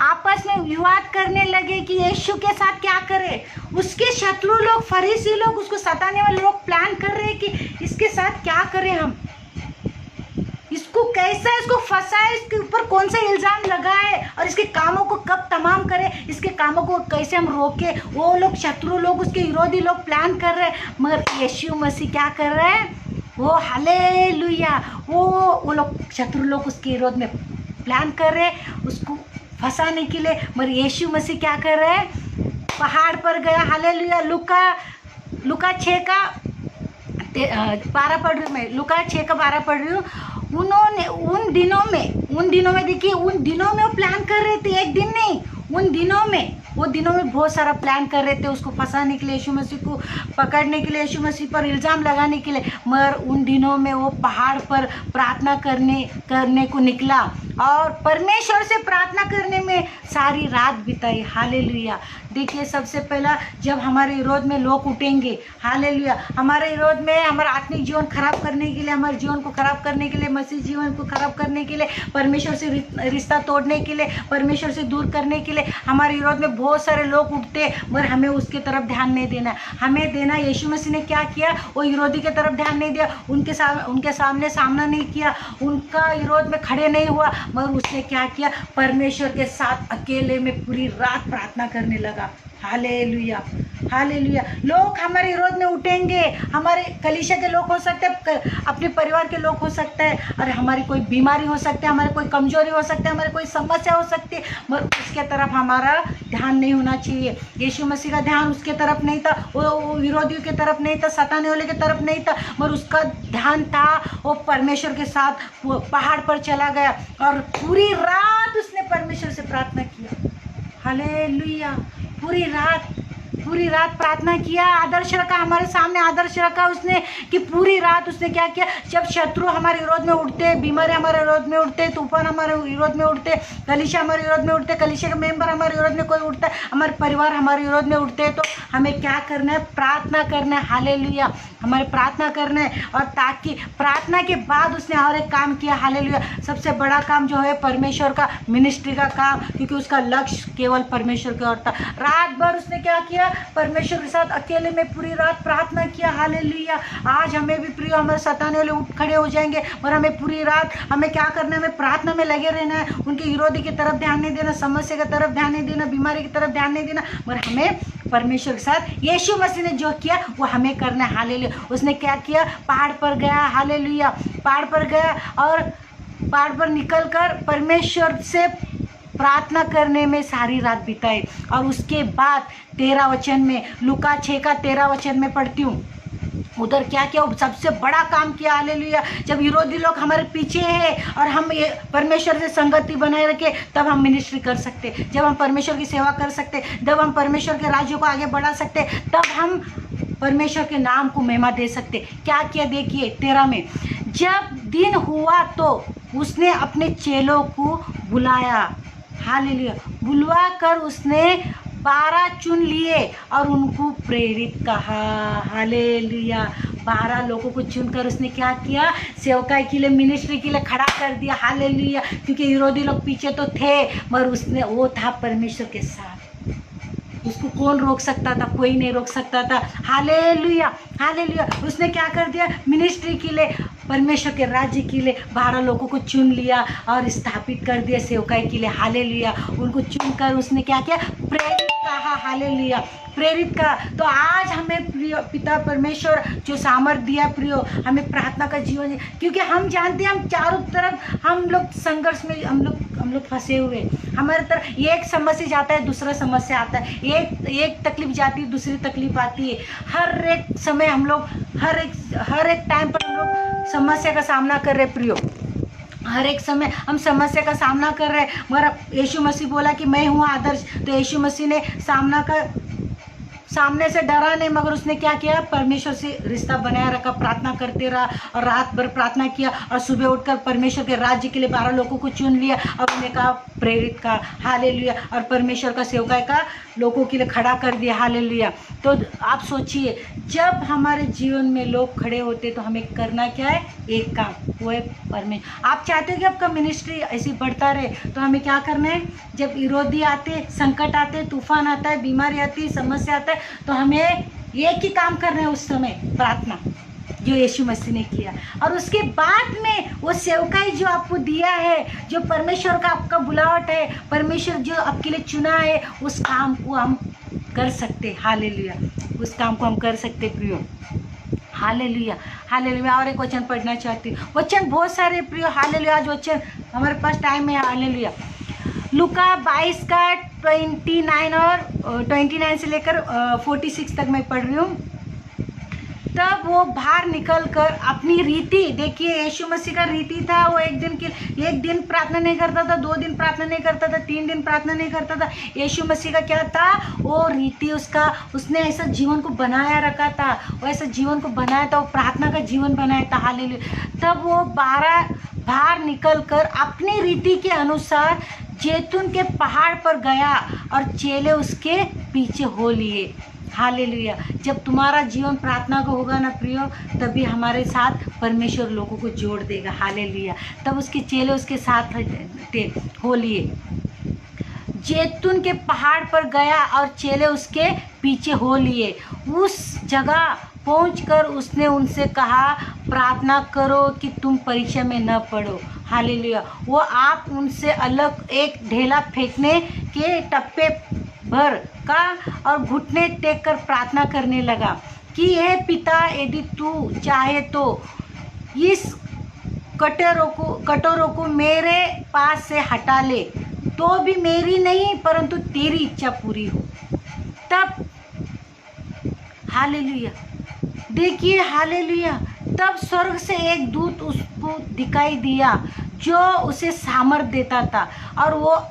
आपस में विवाद करने लगे कि यीशु के साथ क्या करे। उसके शत्रु लोग, फरीसी लोग, उसको सताने वाले लोग प्लान कर रहे हैं कि इसके साथ क्या करें हम, इसको कैसे, इसको फंसाए, इसके ऊपर कौन सा इल्जाम लगाए और इसके कामों को कब तमाम करें, इसके कामों को कैसे हम रोके। वो लोग, शत्रु लोग, उसके विरोधी लोग प्लान कर रहे हैं, मगर यीशु मसीह क्या कर रहे हैं? वो हालेलुया, वो लोग, शत्रु लोग उसके विरोध में प्लान कर रहे हैं उसको फंसाने के लिए, मगर यीशु मसीह क्या कर रहे हैं? पहाड़ पर गया। हालेलुया। लुका 6 का 12 पढ़ रही हूँ मैं, लुका 6 का 12 पढ़ रही हूँ। उन्होंने उन दिनों में देखिए, उन दिनों में वो प्लान कर रहे थे, एक दिन नहीं, उन दिनों में बहुत सारा प्लान कर रहे थे उसको फंसाने के लिए, यीशु मसीह को पकड़ने के लिए, यीशु मसीह पर इल्ज़ाम लगाने के लिए। मगर उन दिनों में वो पहाड़ पर प्रार्थना करने को निकला और परमेश्वर से प्रार्थना करने में सारी रात बिताई। हालेलुया। देखिए, सबसे पहला जब हमारे विरोध में लोग उठेंगे, हालेलुया, हमारे विरोध में हमारा आत्मिक जीवन खराब करने के लिए, हमारे जीवन को खराब करने के लिए, मसीह जीवन को खराब करने के लिए, परमेश्वर से रिश्ता तोड़ने के लिए, परमेश्वर से दूर करने के लिए हमारे विरोध में बहुत सारे लोग उठते, मगर हमें उसके तरफ ध्यान नहीं देना। हमें देना, यीशु मसीह ने क्या किया? वो विरोधी के तरफ ध्यान नहीं दिया, उनके सामने सामना नहीं किया, उनका विरोध में खड़े नहीं हुआ, मगर उसने क्या किया? परमेश्वर के साथ अकेले में पूरी रात प्रार्थना करने लगा। हालेलुया। हालेलुया। लोग हमारे विरोध में उठेंगे, हमारे कलीसिया के लोग हो सकते हैं, अपने परिवार के लोग हो सकते हैं, और हमारी कोई बीमारी हो सकती है, हमारी कोई कमजोरी हो सकती है, हमारी कोई समस्या हो सकती है, मगर उसके तरफ हमारा ध्यान नहीं होना चाहिए। यीशु मसीह का ध्यान उसके तरफ नहीं था, वो विरोधियों के तरफ नहीं था, सताने वाले के तरफ नहीं था, मगर उसका ध्यान था वो परमेश्वर के साथ पहाड़ पर चला गया और पूरी रात उसने परमेश्वर से प्रार्थना किया। हालेलुया। पूरी रात पूरी रात प्रार्थना किया, आदर्श रखा, हमारे सामने आदर्श रखा उसने कि पूरी रात उसने क्या किया। जब शत्रु हमारे विरोध में उठते, बीमारी हमारे विरोध में उठते, तूफान हमारे विरोध में उठते, कलीसिया हमारे विरोध में उठते, कलीसिया के मेंबर हमारे विरोध में कोई उठता है, हमारे परिवार हमारे विरोध में उठते हैं, तो हमें क्या करना है? प्रार्थना करना है। हालेलुया, हमारे प्रार्थना करना है। और ताकि प्रार्थना के बाद उसने और एक काम किया। हालेलुया, सबसे बड़ा काम जो है परमेश्वर का मिनिस्ट्री का काम, क्योंकि उसका लक्ष्य केवल परमेश्वर की ओर था। रात भर उसने क्या किया? परमेश्वर के साथ अकेले में पूरी रात प्रार्थना किया। हालेलुया, आज हमें भी प्रिय, हमारे सताने वाले उठ खड़े हो जाएंगे, और हमें पूरी रात हमें क्या करना है? हमें प्रार्थना में लगे रहना है। उनके विरोधी की तरफ ध्यान नहीं देना, समस्या की तरफ ध्यान नहीं देना, बीमारी की तरफ ध्यान नहीं देना, और हमें परमेश्वर के साथ यीशु मसीह ने जो किया वो हमें करना है। हालेलुया, उसने क्या किया? पहाड़ पर गया। हालेलुया, पहाड़ पर गया और पहाड़ पर निकलकर परमेश्वर से प्रार्थना करने में सारी रात बिताई। और उसके बाद 13 वचन में, लूका 6 का 13 वचन में पढ़ती हूँ, उधर क्या किया? सबसे बड़ा काम किया। हालेलुया, जब विरोधी लोग हमारे पीछे हैं और हम ये परमेश्वर से संगति बनाए रखे, तब हम मिनिस्ट्री कर सकते, जब हम परमेश्वर की सेवा कर सकते, जब हम परमेश्वर के राज्य को आगे बढ़ा सकते, तब हम परमेश्वर के नाम को महिमा दे सकते। क्या किया? देखिए 13 में, जब दिन हुआ तो उसने अपने चेलों को बुलाया। हालेलुया, बुलवा कर उसने 12 चुन लिए और उनको प्रेरित कहा। हालेलुया, 12 लोगों को चुनकर उसने क्या किया? सेवकाई के लिए, मिनिस्ट्री के लिए खड़ा कर दिया। हालेलुया, क्योंकि विरोधी लोग पीछे तो थे, मगर उसने, वो था परमेश्वर के साथ। उसको कौन रोक सकता था? कोई नहीं रोक सकता था। हालेलुया, हालेलुया, उसने क्या कर दिया? मिनिस्ट्री के लिए, परमेश्वर के राज्य के लिए 12 लोगों को चुन लिया और स्थापित कर दिया सेवकाई के लिए। हालेलुया, उनको चुनकर उसने क्या किया? प्रेरित कहा। हालेलुया, प्रेरित का। तो आज हमें प्रिय पिता परमेश्वर जो सामर्थ दिया प्रियो, हमें प्रार्थना का जीवन, क्योंकि हम जानते हैं हम चारों तरफ हम लोग संघर्ष में हम लोग फंसे हुए। हमारे तरफ एक समस्या जाता है, दूसरा समस्या आता है, एक तकलीफ जाती है, दूसरी तकलीफ आती है। हर एक समय हम लोग हर एक टाइम पर हम लोग समस्या का सामना कर रहे प्रियो, हर एक समय हम समस्या का सामना कर रहे हैं। मगर यीशु मसीह बोला कि मैं हूँ आदर्श, तो यीशु मसीह ने सामने से डरा नहीं, मगर उसने क्या किया? परमेश्वर से रिश्ता बनाया रखा, प्रार्थना करते रहा और रात भर प्रार्थना किया, और सुबह उठकर परमेश्वर के राज्य के लिए 12 लोगों को चुन लिया और उन्हें कहा प्रेरित का। हालेलुया, और परमेश्वर का सेवकाई का लोगों के लिए खड़ा कर दिया। हालेलुया, तो आप सोचिए, जब हमारे जीवन में लोग खड़े होते तो हमें करना क्या है? एक काम, वो है परमेश्वर। आप चाहते हो कि आपका मिनिस्ट्री ऐसे बढ़ता रहे, तो हमें क्या करना है? जब विरोधी आते, संकट आते, तूफान आता है, बीमारी आती है, समस्या आता है, तो हमें एक ही काम करना है उस समय, प्रार्थना, जो यीशु मसीह ने किया। और उसके बाद में वो सेवकाई जो आपको दिया है, जो परमेश्वर का आपका बुलावट है, परमेश्वर जो आपके लिए चुना है, उस काम को हम कर सकते। हालेलुया, उस काम को हम कर सकते प्रियो। Hallelujah, hallelujah. और एक वचन पढ़ना चाहती हूँ, वचन बहुत सारे प्रियो। हालेलुया, आज वचन हमारे पास टाइम है। हालेलुया, लूका 22 का 29 से लेकर 46 तक मैं पढ़ रही हूँ। तब वो बाहर निकल कर अपनी रीति, देखिए यीशु मसीह का रीति था, वो एक दिन प्रार्थना नहीं करता था, 2 दिन प्रार्थना नहीं करता था, 3 दिन प्रार्थना नहीं करता था। यीशु मसीह का क्या था? वो रीति, उसने ऐसा जीवन को बनाया रखा था, वो ऐसा जीवन को बनाया था, वो प्रार्थना का जीवन बनाया था। हालेलुया, तब वो बाहर निकल कर अपनी रीति के अनुसार जैतून के पहाड़ पर गया और चेले उसके पीछे हो लिए। हालेलुया, जब तुम्हारा जीवन प्रार्थना का होगा ना प्रियो, तभी हमारे साथ परमेश्वर लोगों को जोड़ देगा। हालेलुया, तब उसके चेले उसके साथ हो लिए। जैतून के पहाड़ पर गया और चेले उसके पीछे हो लिए। उस जगह पहुंचकर उसने उनसे कहा, प्रार्थना करो कि तुम परीक्षा में न पड़ो। हालेलुया, वो आप उनसे अलग एक ढेला फेंकने के टप्पे भर का और घुटने टेक कर प्रार्थना करने लगा कि हे पिता, यदि तू चाहे तो इस कटोरों को मेरे पास से हटा ले, तो भी मेरी नहीं परंतु तेरी इच्छा पूरी हो। तब हालेलुया, देखिए हालेलुया, तब स्वर्ग से एक दूत उसको दिखाई दिया जो उसे सामर्थ देता था, और वो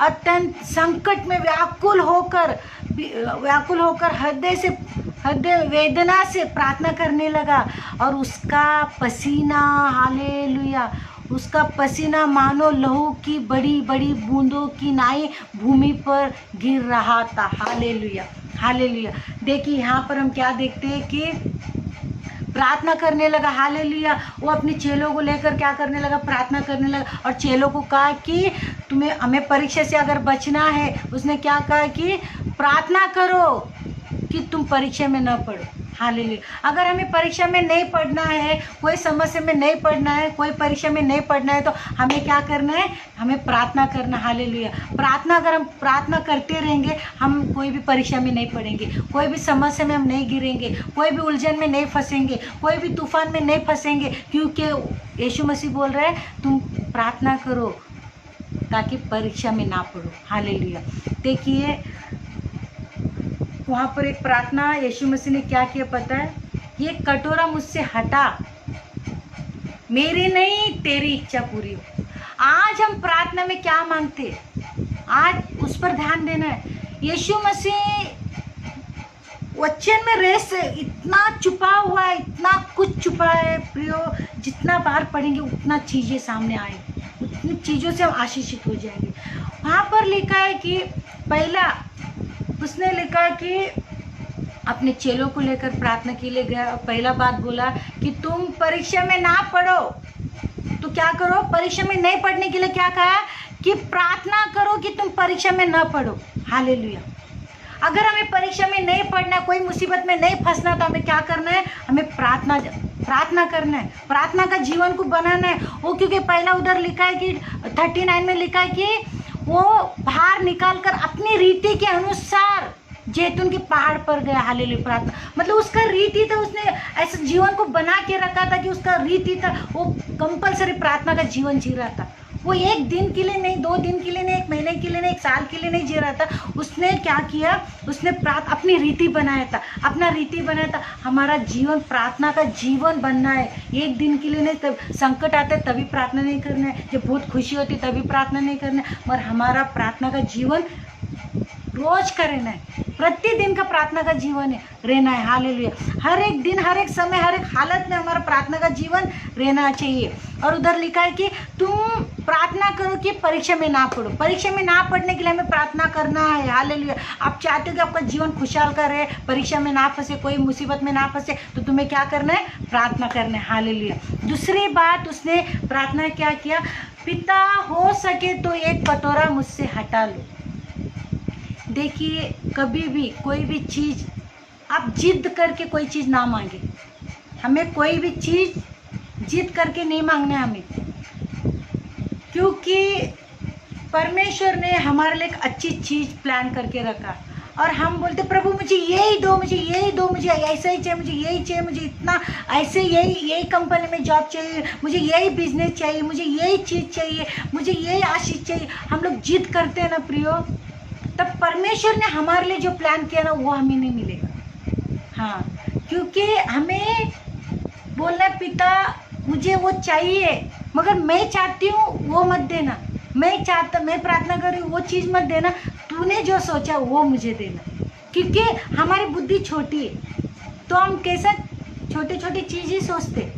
अत्यंत संकट में व्याकुल होकर व्याकुल होकर हृदय वेदना से प्रार्थना करने लगा, और उसका पसीना, हालेलुया, उसका पसीना मानो लहू की बड़ी बड़ी बूंदों की नाई भूमि पर गिर रहा था। Hallelujah, hallelujah. देखिए यहाँ पर हम क्या देखते हैं कि प्रार्थना करने लगा। हालेलुया। वो अपने चेलों को लेकर क्या करने लगा? प्रार्थना करने लगा, और चेलों को कहा कि हमें परीक्षा से अगर बचना है, उसने क्या कहा कि प्रार्थना करो कि तुम परीक्षा में न पढ़ो। हालेलुया। अगर हमें परीक्षा में नहीं पढ़ना है, कोई समस्या में नहीं पढ़ना है, कोई परीक्षा में नहीं पढ़ना है, तो हमें क्या करना है? हमें प्रार्थना करना। हालेलुया। प्रार्थना, अगर हम प्रार्थना करते रहेंगे, हम कोई भी परीक्षा में नहीं पढ़ेंगे, कोई भी समस्या में हम नहीं गिरेंगे, कोई भी उलझन में नहीं फंसेंगे, कोई भी तूफान में नहीं फंसेंगे, क्योंकि यीशु मसीह बोल रहे हैं तुम प्रार्थना करो ताकि परीक्षा में ना पढ़ो। हालेलुया। देखिए वहाँ पर एक प्रार्थना यीशु मसीह ने क्या किया पता है? ये कटोरा मुझसे हटा, मेरी नहीं तेरी इच्छा पूरी हो। आज हम प्रार्थना में क्या मांगते, आज उस पर ध्यान देना है। यीशु मसीह वचन में रेस इतना छुपा हुआ है, इतना कुछ छुपा है प्रियो, जितना बार पढ़ेंगे उतना चीज़ें सामने आएंगी, उतनी चीज़ों से हम आशीषित हो जाएंगे। वहाँ पर लिखा है कि पहला उसने लिखा कि अपने चेलों को लेकर प्रार्थना के लिए गया। पहला बात बोला कि तुम परीक्षा में ना पढ़ो, तो क्या करो? परीक्षा में नहीं पढ़ने के लिए क्या कहा? कि प्रार्थना करो कि तुम परीक्षा में ना पढ़ो। हालेलुया। अगर हमें परीक्षा में नहीं पढ़ना, कोई मुसीबत में नहीं फंसना, तो हमें क्या करना है? हमें प्रार्थना करना है, प्रार्थना का जीवन को बनाना है। वो क्योंकि पहला उधर लिखा है कि 39 में लिखा है कि वो बाहर निकाल कर अपनी रीति के अनुसार जैतून के पहाड़ पर गया। हालेलुया। प्रार्थना मतलब उसका रीति था, उसने ऐसे जीवन को बना के रखा था कि उसका रीति था, वो कंपलसरी प्रार्थना का जीवन जी रहा था। वो एक दिन के लिए नहीं, 2 दिन के लिए नहीं, 1 महीने के लिए नहीं, 1 साल के लिए नहीं जी रहा था। उसने क्या किया? उसने अपनी रीति बनाया था, अपना रीति बनाया था। हमारा जीवन प्रार्थना का जीवन बनना है, एक दिन के लिए नहीं। तब संकट आता है तभी प्रार्थना नहीं करना है, जब बहुत खुशी होती है तभी प्रार्थना नहीं करना है, मगर हमारा प्रार्थना का जीवन रोज का रहना है, प्रतिदिन का प्रार्थना का जीवन है रहना है। हालेलुया। हर एक दिन, हर एक समय, हर एक हालत में हमारा प्रार्थना का जीवन रहना चाहिए। और उधर लिखा है कि तुम प्रार्थना करो कि परीक्षा में ना पढ़ो। परीक्षा में ना पढ़ने के लिए हमें प्रार्थना करना है। हालेलुया। आप चाहते हो कि आपका जीवन खुशहाल का रहे, परीक्षा में ना फंसे, कोई मुसीबत में ना फंसे, तो तुम्हें क्या करना है? प्रार्थना करना है। हालेलुया। दूसरी बात, उसने प्रार्थना क्या किया? पिता हो सके तो एक कटोरा मुझसे हटा लो। देखिए कभी भी कोई भी चीज़ आप जिद करके कोई चीज़ ना मांगे। हमें कोई भी चीज़ जिद करके नहीं मांगना है हमें, क्योंकि परमेश्वर ने हमारे लिए एक अच्छी चीज़ प्लान करके रखा। और हम बोलते प्रभु मुझे यही दो, मुझे यही दो, मुझे ऐसा ही चाहिए, मुझे यही चाहिए, मुझे इतना ऐसे यही कंपनी में जॉब चाहिए, मुझे यही बिजनेस चाहिए, मुझे यही चीज़ चाहिए, मुझे यही आशीष चाहिए। हम लोग जिद करते हैं ना प्रियो, तब परमेश्वर ने हमारे लिए जो प्लान किया ना वो हमें नहीं मिलेगा। हाँ, क्योंकि हमें बोलना पिता मुझे वो चाहिए, मगर मैं चाहती हूँ वो मत देना, मैं प्रार्थना कर रही हूँ वो चीज़ मत देना, तूने जो सोचा वो मुझे देना। क्योंकि हमारी बुद्धि छोटी है, तो हम कैसा छोटी छोटी चीज़ ही सोचते,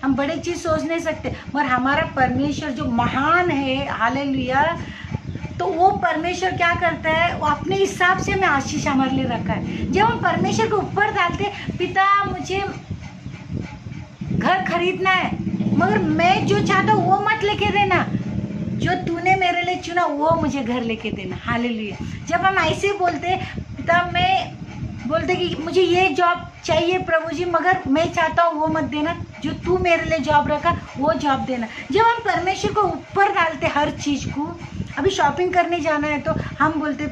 हम बड़ी चीज़ सोच नहीं सकते। मगर हमारा परमेश्वर जो महान है, हालेलुया, तो वो परमेश्वर क्या करता है? वो अपने हिसाब से हमें आशीष हमारे लिए रखा है। जब हम परमेश्वर को ऊपर डालते, पिता मुझे घर खरीदना है, मगर मैं जो चाहता हूँ वो मत लेके देना, जो तूने मेरे लिए चुना वो मुझे घर लेके देना। हालेलुया। जब हम ऐसे बोलते, पिता मैं बोलते कि मुझे ये जॉब चाहिए प्रभु जी, मगर मैं चाहता हूँ वो मत देना, जो तू मेरे लिए जॉब रखा वो जॉब देना। जब हम परमेश्वर को ऊपर डालते हर चीज़ को, अभी शॉपिंग करने जाना है तो हम बोलते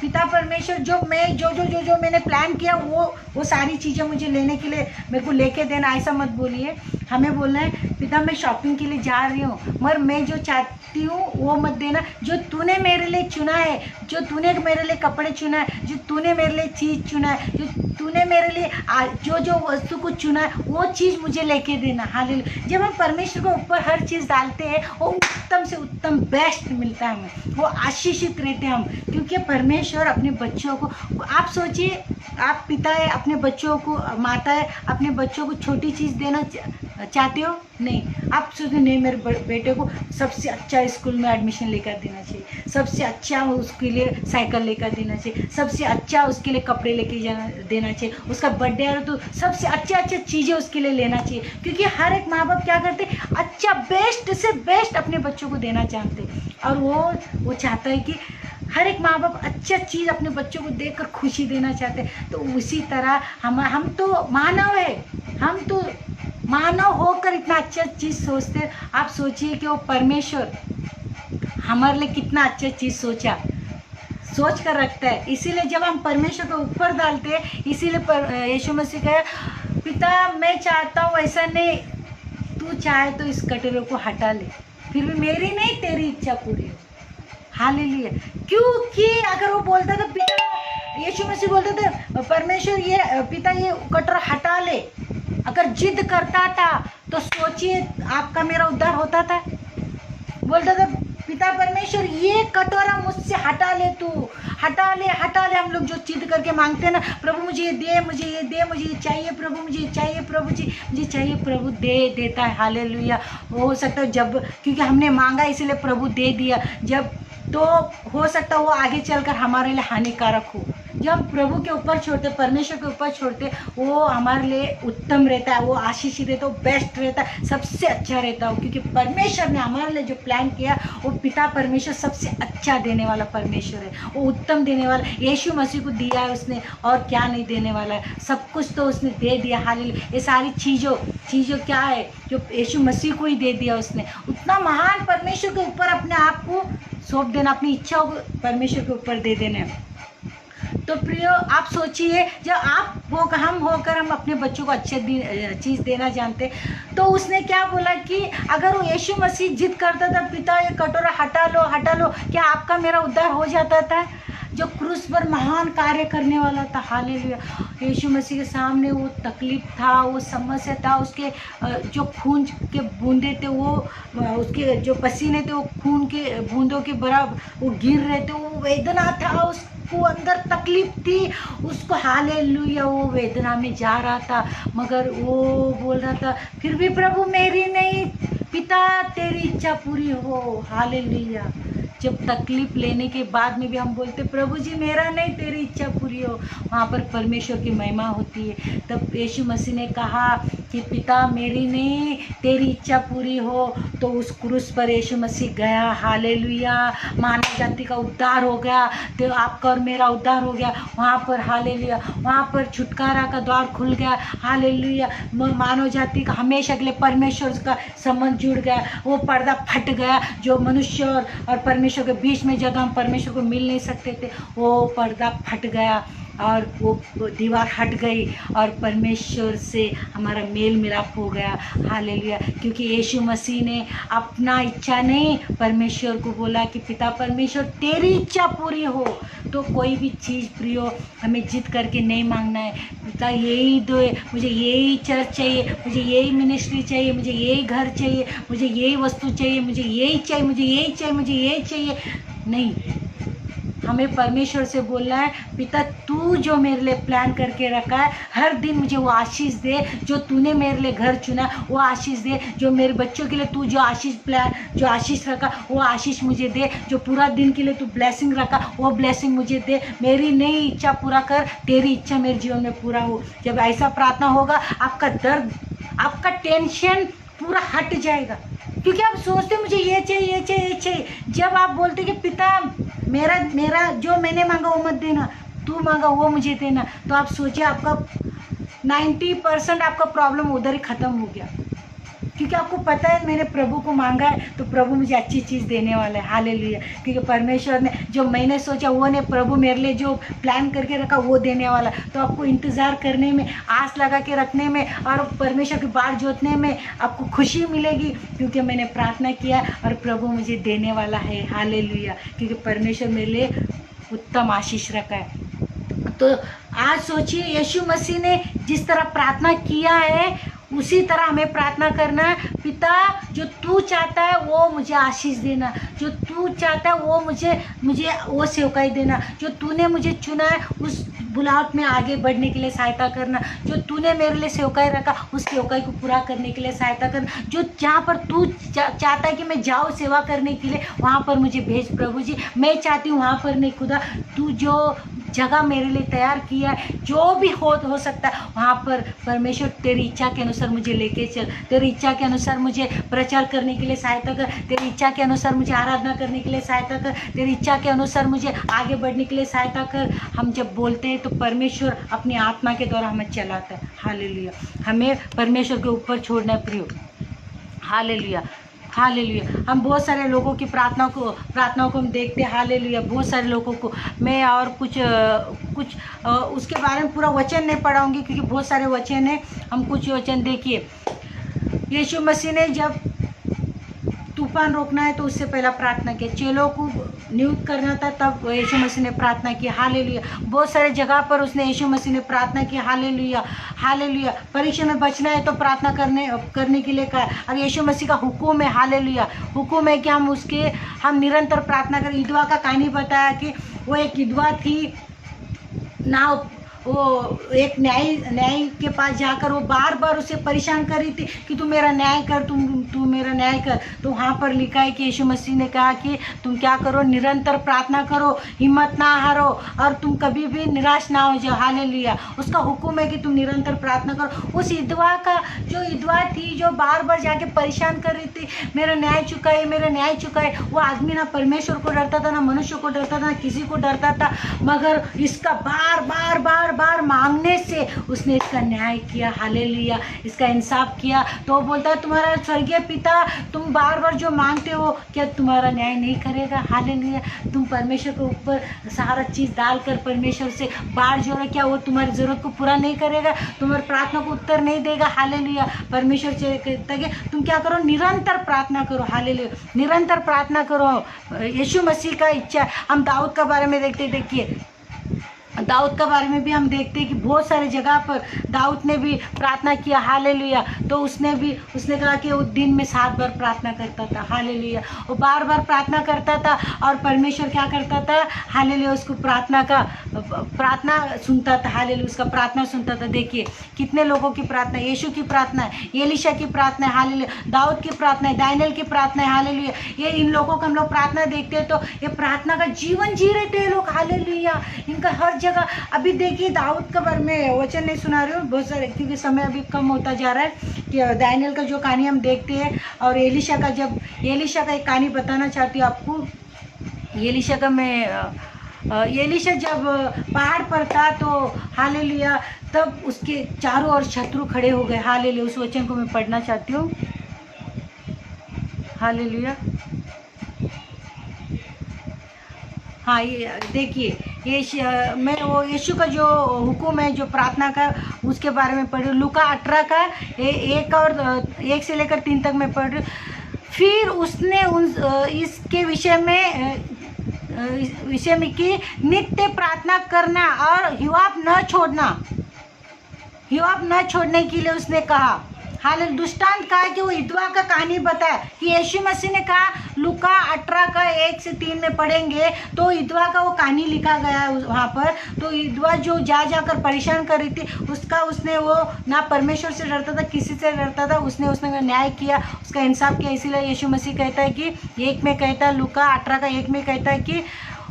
पिता परमेश्वर जो मैंने प्लान किया वो सारी चीज़ें मुझे लेने के लिए मेरे को लेके देना, ऐसा मत बोलिए। हमें बोलना है पिता मैं शॉपिंग के लिए जा रही हूँ, मगर मैं जो चाहती हूँ वो मत देना, जो तूने मेरे लिए चुना है, जो तूने मेरे लिए कपड़े चुना है, जो तूने मेरे लिए चीज़ चुना है, जो तूने मेरे लिए जो जो वस्तु को चुना है वो चीज़ मुझे लेके देना। हालेलुया। जब हम परमेश्वर के ऊपर हर चीज़ डालते हैं वो उत्तम से उत्तम बेस्ट मिलता है हमें, वो आशीषित रहते हैं हम, क्योंकि परमेश्वर अपने बच्चों को, आप सोचिए आप पिता है, अपने बच्चों को, माता है, अपने बच्चों को छोटी चीज़ देना चाहते हो? नहीं, आप सोचते नहीं मेरे बेटे को सबसे अच्छा स्कूल में एडमिशन लेकर देना चाहिए, सबसे अच्छा उसके लिए साइकिल लेकर देना चाहिए, सबसे अच्छा उसके लिए कपड़े लेके देना चाहिए, उसका बर्थडे है तो सबसे अच्छा चीज़ें उसके लिए लेना चाहिए, क्योंकि हर एक माँ बाप क्या करते अच्छा बेस्ट से बेस्ट अपने बच्चों को देना चाहते, और वो चाहता है कि हर एक माँ बाप अच्छा चीज़ अपने बच्चों को देकर खुशी देना चाहते हैं। तो उसी तरह हम तो मानव है, हम तो मानव होकर इतना अच्छा चीज़ सोचते हैं। आप सोचिए कि वो परमेश्वर हमारे लिए कितना अच्छा चीज़ सोच कर रखता है। इसीलिए जब हम परमेश्वर को ऊपर डालते हैं, इसीलिए यीशु मसीह कहा पिता मैं चाहता हूँ ऐसा नहीं, तू चाहे तो इस कटोरे को हटा ले, फिर भी मेरी नहीं तेरी इच्छा पूरी हो। हालेलुया। क्योंकि अगर वो बोलता था पिता, यीशु मसीह बोलते थे परमेश्वर ये पिता ये कटोरा हटा ले, अगर जिद करता था तो सोचिए आपका मेरा उद्धार होता था? बोलता था पिता परमेश्वर ये कटोरा मुझसे हटा ले, तू हटा ले। हम लोग जो जिद करके मांगते हैं ना, प्रभु मुझे ये दे, मुझे ये दे, मुझे ये चाहिए प्रभु, मुझे ये चाहिए प्रभु जी, मुझे चाहिए, प्रभु देता है। हालेलुया। हो सकता है जब क्योंकि हमने मांगा इसीलिए प्रभु दे दिया, जब तो हो सकता है वो आगे चलकर हमारे लिए हानिकारक हो। जब हम प्रभु के ऊपर छोड़ते, परमेश्वर के ऊपर छोड़ते, वो हमारे लिए उत्तम रहता है, वो आशीषित रहता है, वो बेस्ट रहता है, सबसे अच्छा रहता है, क्योंकि परमेश्वर ने हमारे लिए जो प्लान किया वो पिता परमेश्वर सबसे अच्छा देने वाला परमेश्वर है, वो उत्तम देने वाला। यीशु मसीह को दिया है उसने, और क्या नहीं देने वाला है, सब कुछ तो उसने दे दिया। हालेलुया। ये सारी चीज़ों क्या है जो यीशु मसीह को ही दे दिया उसने। उतना महान परमेश्वर के ऊपर अपने आप को सौंप देना, अपनी इच्छाओं को परमेश्वर के ऊपर दे देना। तो प्रियो आप सोचिए जब हम होकर हम अपने बच्चों को अच्छे चीज़ देना जानते, तो उसने क्या बोला कि अगर वो यीशु मसीह जिद करता था पिता ये कटोरा हटा लो, क्या आपका मेरा उद्धार हो जाता था? जो क्रूस पर महान कार्य करने वाला था। हालेलुया। यीशु मसीह के सामने वो तकलीफ था, वो समस्या था, उसके जो खून के बूंदे थे, वो उसके जो पसीने थे वो खून के बूंदों के बराबर वो गिर रहे थे, वो वेदना था, उसको अंदर तकलीफ थी उसको। हालेलुया। वो वेदना में जा रहा था, मगर वो बोल रहा था फिर भी प्रभु मेरी नहीं पिता तेरी इच्छा पूरी हो। हालेलुया। जब तकलीफ लेने के बाद में भी हम बोलते प्रभु जी मेरा नहीं तेरी इच्छा पूरी हो, वहाँ पर परमेश्वर की महिमा होती है। तब यीशु मसीह ने कहा कि पिता मेरी नहीं तेरी इच्छा पूरी हो, तो उस क्रूस पर यीशु मसीह गया। हालेलुया। मानव जाति का उद्धार हो गया, तो आपका और मेरा उद्धार हो गया वहाँ पर। हालेलुया। वहाँ पर छुटकारा का द्वार खुल गया। हालेलुया। मानव जाति का हमेशा के लिए परमेश्वर का संबंध जुड़ गया, वो पर्दा फट गया जो मनुष्य और परमेश्वर के बीच में जगह हम परमेश्वर को मिल नहीं सकते थे, वो पर्दा फट गया और वो दीवार हट गई और परमेश्वर से हमारा मेल मिलाप हो गया। हालेलुया। क्योंकि यीशु मसीह ने अपना इच्छा नहीं परमेश्वर को बोला कि पिता परमेश्वर तेरी इच्छा पूरी हो। तो कोई भी चीज़ प्रियो हमें जिद करके नहीं मांगना है, पिता यही दो, मुझे यही चर्च चाहिए, मुझे यही मिनिस्ट्री चाहिए, मुझे यही घर चाहिए, मुझे यही वस्तु चाहिए, मुझे यही चाहिए, मुझे यही चाहिए, मुझे यही चाहिए। नहीं, हमें परमेश्वर से बोलना है पिता तू जो मेरे लिए प्लान करके रखा है हर दिन मुझे वो आशीष दे, जो तूने मेरे लिए घर चुना वो आशीष दे, जो मेरे बच्चों के लिए तू जो आशीष रखा वो आशीष मुझे दे, जो पूरा दिन के लिए तू ब्लेसिंग रखा वो ब्लेसिंग मुझे दे। मेरी नई इच्छा पूरा कर, तेरी इच्छा मेरे जीवन में पूरा हो। जब ऐसा प्रार्थना होगा आपका दर्द, आपका टेंशन पूरा हट जाएगा, क्योंकि आप सोचते मुझे ये चाहिए, ये चाहिए, ये चाहिए। जब आप बोलते कि पिता मेरा जो मैंने मांगा वो मत देना, तू मांगा वो मुझे देना, तो आप सोचिए आपका 90% आपका प्रॉब्लम उधर ही ख़त्म हो गया। क्योंकि आपको पता है मैंने प्रभु को मांगा है तो प्रभु मुझे अच्छी चीज़ देने वाला है। हालेलुया। क्योंकि परमेश्वर ने जो मैंने सोचा वो ने प्रभु मेरे लिए जो प्लान करके रखा वो देने वाला। तो आपको इंतज़ार करने में, आस लगा के रखने में और परमेश्वर की बाट जोतने में आपको खुशी मिलेगी, क्योंकि मैंने प्रार्थना किया और प्रभु मुझे देने वाला है। हालेलुया। क्योंकि परमेश्वर मेरे लिए उत्तम आशीष रखा है। तो आज सोचिए, यीशु मसीह ने जिस तरह प्रार्थना किया है उसी तरह हमें प्रार्थना करना है। पिता, जो तू चाहता है वो मुझे आशीष देना, जो तू चाहता है वो मुझे वो सेवकाई देना, जो तूने मुझे चुना है उस बुलाहट में आगे बढ़ने के लिए सहायता करना, जो तूने मेरे लिए सेवकाई रखा उस सेवकाई को पूरा करने के लिए सहायता करना, जो जहाँ पर तू चाहता है कि मैं जाऊँ सेवा करने के लिए वहाँ पर मुझे भेज प्रभु जी। मैं चाहती हूँ वहाँ पर नहीं, खुदा तू जो जगह मेरे लिए तैयार किया है, जो भी हो सकता है वहाँ पर परमेश्वर तेरी इच्छा के अनुसार मुझे लेके चल, तेरी इच्छा के अनुसार मुझे प्रचार करने के लिए सहायता कर, तेरी इच्छा के अनुसार मुझे आराधना करने के लिए सहायता कर, तेरी इच्छा के अनुसार मुझे आगे बढ़ने के लिए सहायता कर। हम जब बोलते हैं तो परमेश्वर अपनी आत्मा के द्वारा हमें चलाता है। हालेलुया। हमें परमेश्वर के ऊपर छोड़ना है प्रियो। हालेलुया। हालेलुया। हम बहुत सारे लोगों की प्रार्थनाओं को हम देखते हैं। हालेलुया। बहुत सारे लोगों को मैं और कुछ उसके बारे में पूरा वचन नहीं पढ़ाऊंगी क्योंकि बहुत सारे वचन हैं। हम कुछ वचन देखिए। यीशु मसीह ने जब तूफान रोकना है तो उससे पहला प्रार्थना किया, चेलों को नियुक्त करना था तब यीशु मसीह ने प्रार्थना की। हालेलुया। बहुत सारे जगह पर उसने यीशु मसीह ने प्रार्थना की। हालेलुया। हालेलुया। परीक्षा में बचना है तो प्रार्थना करने के लिए कहा और यीशु मसीह का हुक्म है। हालेलुया। हुक्म है कि हम निरंतर प्रार्थना करें। विधवा का कहानी बताया कि वो एक विधवा थी ना, वो एक न्याय के पास जाकर वो बार बार उसे परेशान कर रही थी कि तू मेरा न्याय कर, तू मेरा न्याय कर। तो वहाँ पर लिखा है कि यीशु मसीह ने कहा कि तुम क्या करो, निरंतर प्रार्थना करो, हिम्मत ना हारो और तुम कभी भी निराश ना हो जाओ। हालेलुया। उसका हुक्म है कि तुम निरंतर प्रार्थना करो। उस विधवा थी जो बार बार जाके परेशान कर रही थी, मेरा न्याय चुकाए, मेरा न्याय चुकाए। वो आदमी ना परमेश्वर को डरता था, ना मनुष्य को डरता था, ना किसी को डरता था, मगर इसका बार बार मांगने से उसने इसका न्याय किया। हालेलुया। इसका इंसाफ किया। तो वो बोलता है तुम्हारा स्वर्गीय पिता, तुम बार बार जो मांगते हो क्या तुम्हारा न्याय नहीं करेगा? हालेलुया। तुम परमेश्वर के ऊपर सारा चीज़ डालकर परमेश्वर से बाढ़ जोड़ो, क्या वो तुम्हारी ज़रूरत को पूरा नहीं करेगा? तुम्हारी प्रार्थना को उत्तर नहीं देगा? हालेलुया। परमेश्वर से कहता है तुम क्या करो, निरंतर प्रार्थना करो। हालेलुया। निरंतर प्रार्थना करो। यीशु मसीह का इच्छा। हम दाऊद के बारे में देखिए दाऊद के बारे में भी हम देखते हैं कि बहुत सारे जगह पर दाऊद ने भी प्रार्थना किया। हालेलुया। तो उसने कहा कि वो दिन में 7 बार प्रार्थना करता था। हालेलुया। वो बार बार प्रार्थना करता था और परमेश्वर क्या करता था? हालेलुया। उसको प्रार्थना सुनता था। हालेलुया। उसका प्रार्थना सुनता था। देखिए कितने लोगों की प्रार्थना, यीशु की प्रार्थना है, एलीशा की प्रार्थना है। हालेलुया। दाऊद की प्रार्थना है, दानियेल की प्रार्थना है। हालेलुया। ये इन लोगों का हम लोग प्रार्थना देखते हैं तो ये प्रार्थना का जीवन जी रहे थे लोग। हालेलुया। इनका हर जगह। अभी देखिए दाऊद के बारे में वचन नहीं सुना रही हूँ बहुत सारे क्योंकि समय अभी कम होता जा रहा है कि दानियेल का जो कहानी हम देखते हैं और एलीशा का एक कहानी बताना चाहती हूँ आपको। एलीशा जब पहाड़ पर था तो हालेलुया तब उसके चारों ओर शत्रु खड़े हो गए। हालेलुया। उस वचन को मैं पढ़ना चाहती हूँ। हालेलुया। हाँ, ये देखिए मैं वो यीशु का जो हुक्म है जो प्रार्थना का उसके बारे में पढ़ रही हूँ। लूका 18 का 1 से लेकर 3 तक मैं पढ़ रही हूँ। फिर उसने इसके विषय में कि नित्य प्रार्थना करना और हिवाब न छोड़ने के लिए उसने कहा। हालेलुया। दृष्टांत कहा कि वो विधवा का कहानी बताया कि यीशु मसीह ने कहा। लूका 18 का 1 से 3 में पढ़ेंगे तो विधवा का वो कहानी लिखा गया है वहाँ पर। तो विधवा जो जाकर परेशान कर रही थी उसने वो ना परमेश्वर से डरता था, किसी से डरता था। उसने न्याय किया, उसका इंसाफ किया। इसीलिए यीशु मसीह कहता है कि लूका 18 का 1 में कहता है कि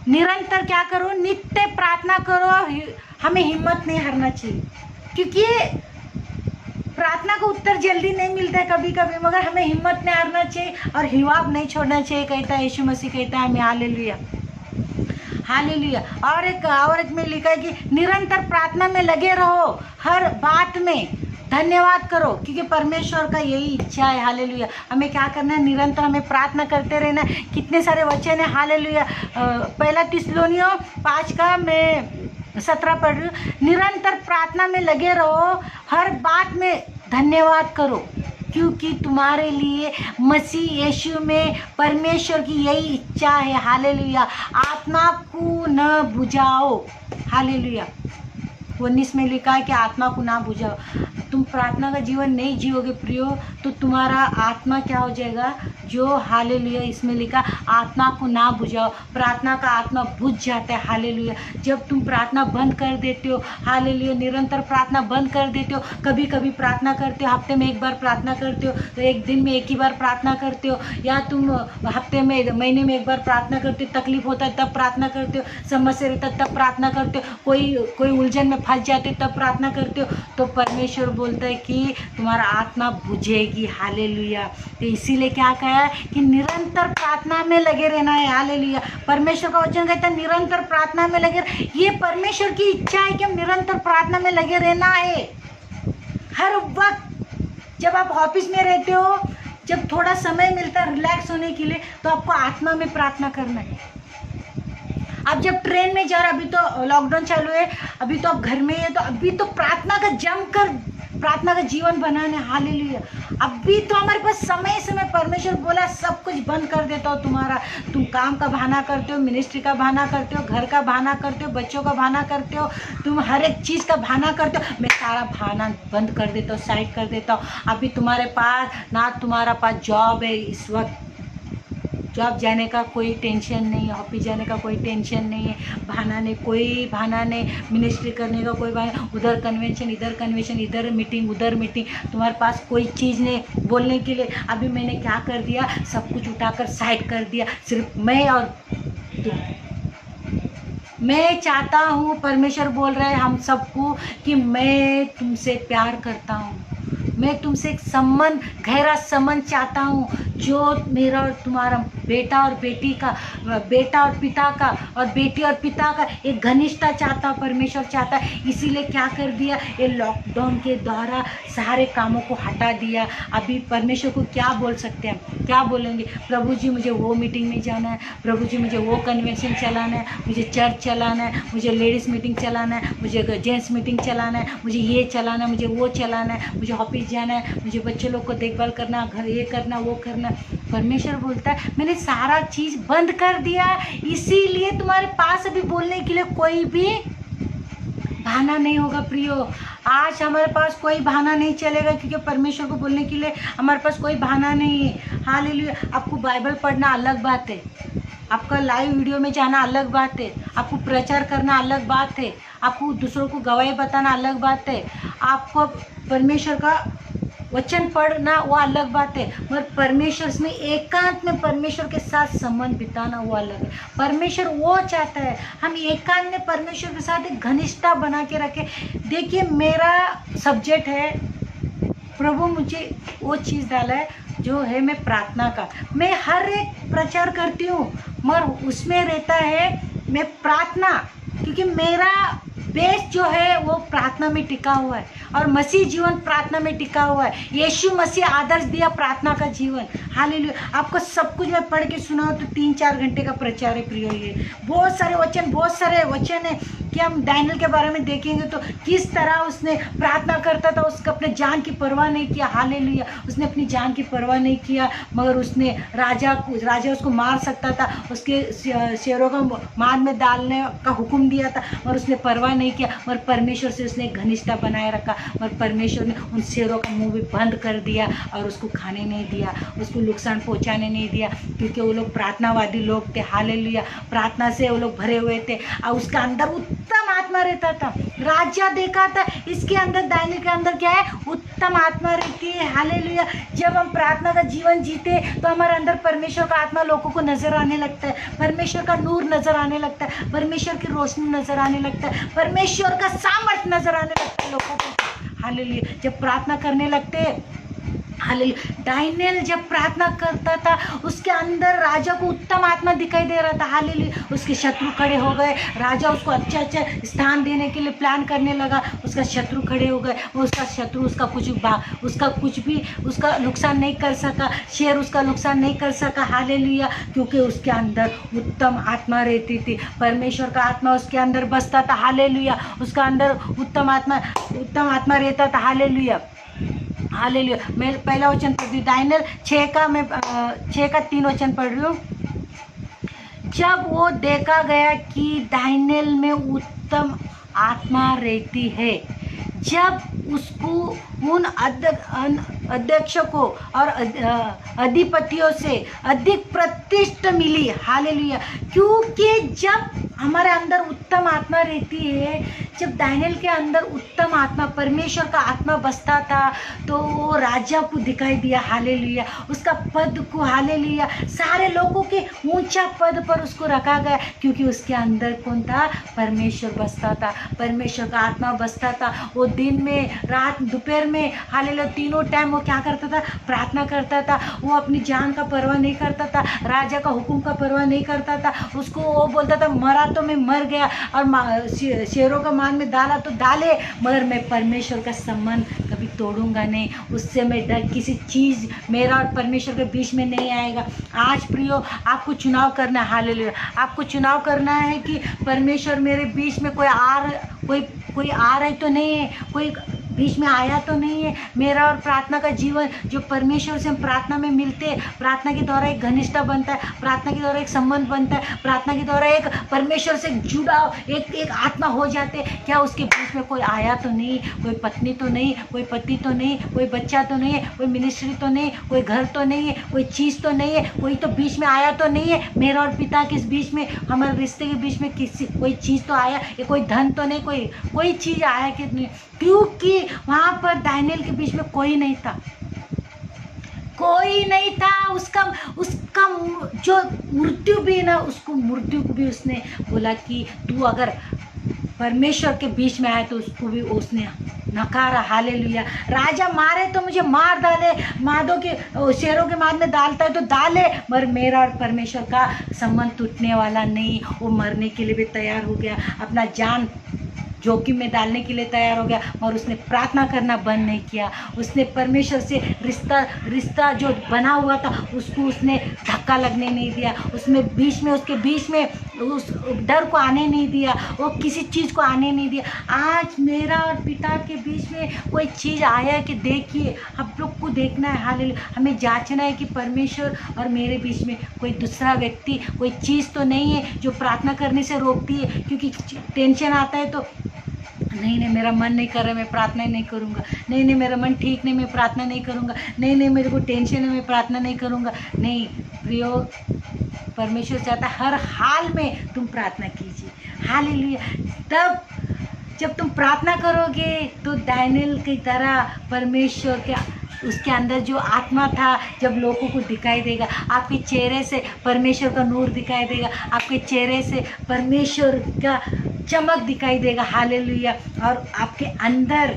निरंतर क्या करो, नित्य प्रार्थना करो। हमें हिम्मत नहीं हारना चाहिए क्योंकि प्रार्थना का उत्तर जल्दी नहीं मिलता है कभी कभी, मगर हमें हिम्मत नहीं हारना चाहिए और हिवाब नहीं छोड़ना चाहिए कहता है यीशु मसीह कहता है हमें। हालेलुया। हालेलुया। और एक में लिखा है कि निरंतर प्रार्थना में लगे रहो, हर बात में धन्यवाद करो, क्योंकि परमेश्वर का यही इच्छा है। हालेलुया। हमें क्या करना है? निरंतर हमें प्रार्थना करते रहना है। कितने सारे वचन है। हालेलुया। पहला थिस्सलुनीयों 5 का मैं 17 पढ़ रही हूँ। निरंतर प्रार्थना में लगे रहो, हर बात में धन्यवाद करो, क्योंकि तुम्हारे लिए मसीह यीशु में परमेश्वर की यही इच्छा है। हालेलुया। आत्मा को न बुझाओ। हालेलुया। 19 में लिखा है कि आत्मा को ना बुझाओ। तुम प्रार्थना का जीवन नहीं जियोगे प्रियो, तो तुम्हारा आत्मा क्या हो जाएगा? जो हालेलुया इसमें लिखा, आत्मा को ना बुझाओ। प्रार्थना का आत्मा बुझ जाता है। हालेलुया। जब तुम प्रार्थना बंद कर देते हो, हालेलुया, निरंतर प्रार्थना बंद कर देते हो, कभी कभी प्रार्थना करते हो, हफ्ते में एक बार प्रार्थना करते हो, तो एक दिन में एक ही बार प्रार्थना करते हो, या तुम हफ्ते में महीने में एक बार प्रार्थना करते हो, तकलीफ होता है तब प्रार्थना करते हो, समस्या रहता है तब प्रार्थना करते हो, कोई उलझन में फंस जाते तब प्रार्थना करते हो, तो परमेश्वर बोलता है कि तुम्हारा आत्मा बुझेगी। हालेलुया। तो इसीलिए क्या कहा है कि निरंतर प्रार्थना में लगे रहना है। हालेलुया। परमेश्वर का वचन कहता है निरंतर प्रार्थना में लगे। ये परमेश्वर की इच्छा है कि हम निरंतर प्रार्थना में लगे रहना है। हर वक्त जब आप ऑफिस में रहते हो, जब थोड़ा समय मिलता है रिलैक्स होने के लिए, तो आपको आत्मा में प्रार्थना करना है। आप जब ट्रेन में जा रहे, अभी तो लॉकडाउन चालू है, अभी तो आप घर में है, तो अभी तो प्रार्थना का जमकर प्रार्थना का जीवन बनाने। हालेलुया। अभी तो हमारे पास समय परमेश्वर बोला सब कुछ बंद कर देता हो तुम्हारा। तुम काम का बहाना करते हो, मिनिस्ट्री का बहाना करते हो, घर का बहाना करते हो, बच्चों का बहाना करते हो, तुम हर एक चीज़ का बहाना करते हो। मैं सारा बहाना बंद कर देता हूँ, साइड कर देता हूँ। अभी तुम्हारे पास ना तुम्हारा पास जॉब है, इस वक्त जॉब जाने का कोई टेंशन नहीं है, ऑफिस जाने का कोई टेंशन नहीं है, बहाना नहीं, कोई बहाना नहीं, मिनिस्ट्री करने का कोई बहाना, उधर कन्वेंशन, इधर मीटिंग, उधर मीटिंग, तुम्हारे पास कोई चीज़ नहीं बोलने के लिए। अभी मैंने क्या कर दिया? सब कुछ उठाकर साइड कर दिया, सिर्फ मैं और तुम। मैं चाहता हूँ, परमेश्वर बोल रहे हैं हम सबको कि मैं तुमसे प्यार करता हूँ, मैं तुमसे एक संबंध, गहरा संबंध चाहता हूँ, जो मेरा और तुम्हारा बेटा और बेटी का, बेटा और पिता का, और बेटी और पिता का एक घनिष्ठता चाहता हूँ। परमेश्वर चाहता है। इसीलिए क्या कर दिया? ये लॉकडाउन के द्वारा सारे कामों को हटा दिया। अभी परमेश्वर को क्या बोल सकते हैं? क्या बोलेंगे? प्रभु जी मुझे वो मीटिंग में जाना है, प्रभु जी मुझे वो कन्वेंशन चलाना है, मुझे चर्च चलाना है, मुझे लेडीज़ मीटिंग चलाना है, मुझे जेंट्स मीटिंग चलाना है, मुझे ये चलाना है, मुझे वो चलाना है, मुझे ऑफिस जाना है, मुझे बच्चे लोग को देखभाल करना, घर ये करना, वो करना। परमेश्वर बोलता है मैंने सारा चीज़ बंद कर दिया, इसीलिए तुम्हारे पास अभी बोलने के लिए कोई भी बहाना नहीं होगा प्रियो। आज हमारे पास कोई बहाना नहीं चलेगा, क्योंकि परमेश्वर को बोलने के लिए हमारे पास कोई बहाना नहीं है। हालेलुया। आपको बाइबल पढ़ना अलग बात है, आपका लाइव वीडियो में जाना अलग बात है, आपको प्रचार करना अलग बात है, आपको दूसरों को गवाही बताना अलग बात है, आपको परमेश्वर का वचन पढ़ना वो अलग बात है, मगर परमेश्वर में एकांत में परमेश्वर के साथ संबंध बिताना वो अलग है। परमेश्वर वो चाहता है हम एकांत में परमेश्वर के साथ एक घनिष्ठता बना के रखें। देखिए मेरा सब्जेक्ट है, प्रभु मुझे वो चीज़ डाला है जो है मैं प्रार्थना का। मैं हर एक प्रचार करती हूँ, मगर उसमें रहता है मैं प्रार्थना, क्योंकि मेरा बेस जो है वो प्रार्थना में टिका हुआ है, और मसीह जीवन प्रार्थना में टिका हुआ है। यीशु मसीह आदर्श दिया प्रार्थना का जीवन। हालेलुया। आपको सब कुछ मैं पढ़ के सुनाऊँ तो 3-4 घंटे का प्रचार है प्रियो। ये बहुत सारे वचन है कि हम दानियल के बारे में देखेंगे तो किस तरह उसने प्रार्थना करता था, उसका अपने जान की परवाह नहीं किया। हालेलुया। उसने अपनी जान की परवाह नहीं किया, मगर उसने राजा उसको मार सकता था, उसके शेरों को मार में डालने का हुक्म दिया था, और उसने परवाह नहीं किया, मगर परमेश्वर से उसने घनिष्ठता बनाए रखा। मगर परमेश्वर ने उन शेरों का मुंह भी बंद कर दिया और उसको खाने नहीं दिया, उसको नुकसान पहुंचाने नहीं दिया, क्योंकि वो लोग प्रार्थनावादी लोग थे। हालेलुया। प्रार्थना से वो लोग भरे हुए थे, और उसका अंदर उत्तम आत्मा रहता था। राजा देखा था इसके अंदर, दानियल के अंदर क्या है? उत्तम आत्मा रहती है। हालेलुया। जब हम प्रार्थना का जीवन जीते तो हमारे अंदर परमेश्वर का आत्मा लोगों को नजर आने लगता है, परमेश्वर का नूर नजर आने लगता है, परमेश्वर की रोशनी नजर आने लगता है, परमेश्वर का सामर्थ्य नजर आने लगता है लोगों को। हालेलुया। जब प्रार्थना करने लगते हालेलुया। दानियेल जब प्रार्थना करता था उसके अंदर राजा को उत्तम आत्मा दिखाई दे रहा था। हालेलुया। उसके शत्रु खड़े हो गए, राजा उसको अच्छा अच्छा स्थान देने के लिए प्लान करने लगा, उसका शत्रु खड़े हो गए। वो उसका शत्रु उसका कुछ भी उसका नुकसान नहीं कर सका, शेर उसका नुकसान नहीं कर सका। हालेलुया। क्योंकि उसके अंदर उत्तम आत्मा रहती थी, परमेश्वर का आत्मा उसके अंदर बसता था। हालेलुया। उसका अंदर उत्तम आत्मा रहता था। हालेलुया। हालेलुया। मैं पहला वचन पढ़ रही हूँ, दानियेल 6 का 3 वचन पढ़ रही हूँ। जब वो देखा गया कि दानियेल में उत्तम आत्मा रहती है, जब उसको उन अध्यक्षकों और अधिपतियों से अधिक प्रतिष्ठा मिली। हालेलुया। क्योंकि जब हमारे अंदर उत्तम आत्मा रहती है, जब दानियेल के अंदर उत्तम आत्मा परमेश्वर का आत्मा बसता था तो वो राजा को दिखाई दिया। हालेलुया। उसका पद को, हालेलुया, सारे लोगों के ऊंचा पद पर उसको रखा गया, क्योंकि उसके अंदर कौन था? परमेश्वर बसता था, परमेश्वर का आत्मा बसता था। वो दिन में, रात, दोपहर में, हालेलुया, तीनों टाइम वो क्या करता था? प्रार्थना करता था। वो अपनी जान का परवाह नहीं करता था, राजा का हुक्म का परवाह नहीं करता था। उसको वो बोलता था मरा तो मैं मर गया और शेरों का मान में डाला तो डाले, मगर मैं परमेश्वर का संबंध कभी तोड़ूंगा नहीं। उससे मैं डर किसी चीज़ मेरा और परमेश्वर के बीच में नहीं आएगा। आज प्रियो, आपको चुनाव करना है। हालेलुया। आपको चुनाव करना है कि परमेश्वर मेरे बीच में कोई आ रहा है तो नहीं है, कोई बीच में आया तो नहीं है। मेरा और प्रार्थना का जीवन जो परमेश्वर से हम प्रार्थना में मिलते हैं, प्रार्थना के द्वारा एक घनिष्ठता बनता है, प्रार्थना के द्वारा एक संबंध बनता है, प्रार्थना के द्वारा एक परमेश्वर से जुड़ाव, एक आत्मा हो जाते हैं। क्या उसके बीच में कोई आया तो नहीं, कोई पत्नी तो नहीं, कोई पति तो नहीं, कोई बच्चा तो नहीं है, कोई मिनिस्ट्री तो नहीं, कोई घर तो नहीं है, कोई चीज़ तो नहीं है, कोई तो बीच में आया तो नहीं है। मेरा और पिता के बीच में, हमारे रिश्ते के बीच में कोई चीज़ तो आया, या कोई धन तो नहीं, कोई चीज़ आया कि नहीं? क्योंकि वहाँ पर दानियेल के बीच में कोई नहीं था, कोई नहीं था। उसका जो मृत्यु भी ना, उसको मृत्यु को भी उसने बोला कि तू अगर परमेश्वर के बीच में आए तो उसको भी उसने नकारा। हालेलुया। राजा मारे तो मुझे मार डाले, मादों के शेरों के मान में डालता है तो डाले, मगर मेरा और परमेश्वर का संबंध टूटने वाला नहीं। वो मरने के लिए भी तैयार हो गया, अपना जान जोखिम में डालने के लिए तैयार हो गया, और उसने प्रार्थना करना बंद नहीं किया। उसने परमेश्वर से रिश्ता जो बना हुआ था उसको उसने धक्का लगने नहीं दिया, उसके बीच में उस डर को आने नहीं दिया, वो किसी चीज़ को आने नहीं दिया। आज मेरा और पिता के बीच में कोई चीज़ आया कि देखिए, हम लोग को देखना है। हालेलुया। हमें जांचना है कि परमेश्वर और मेरे बीच में कोई दूसरा व्यक्ति, कोई चीज़ तो नहीं है जो प्रार्थना करने से रोकती है। क्योंकि टेंशन आता है तो नहीं, मेरा मन नहीं कर रहा, मैं प्रार्थना नहीं करूँगा। नहीं, मेरा मन ठीक नहीं, मैं प्रार्थना नहीं करूँगा। नहीं, मेरे को टेंशन है, मैं प्रार्थना नहीं करूँगा। नहीं प्रियो, परमेश्वर चाहता है हर हाल में तुम प्रार्थना कीजिए। हालेलुया। तब जब तुम प्रार्थना करोगे तो दानियेल की तरह परमेश्वर के उसके अंदर जो आत्मा था, जब लोगों को दिखाई देगा, आपके चेहरे से परमेश्वर का नूर दिखाई देगा, आपके चेहरे से परमेश्वर का चमक दिखाई देगा। हालेलुया। और आपके अंदर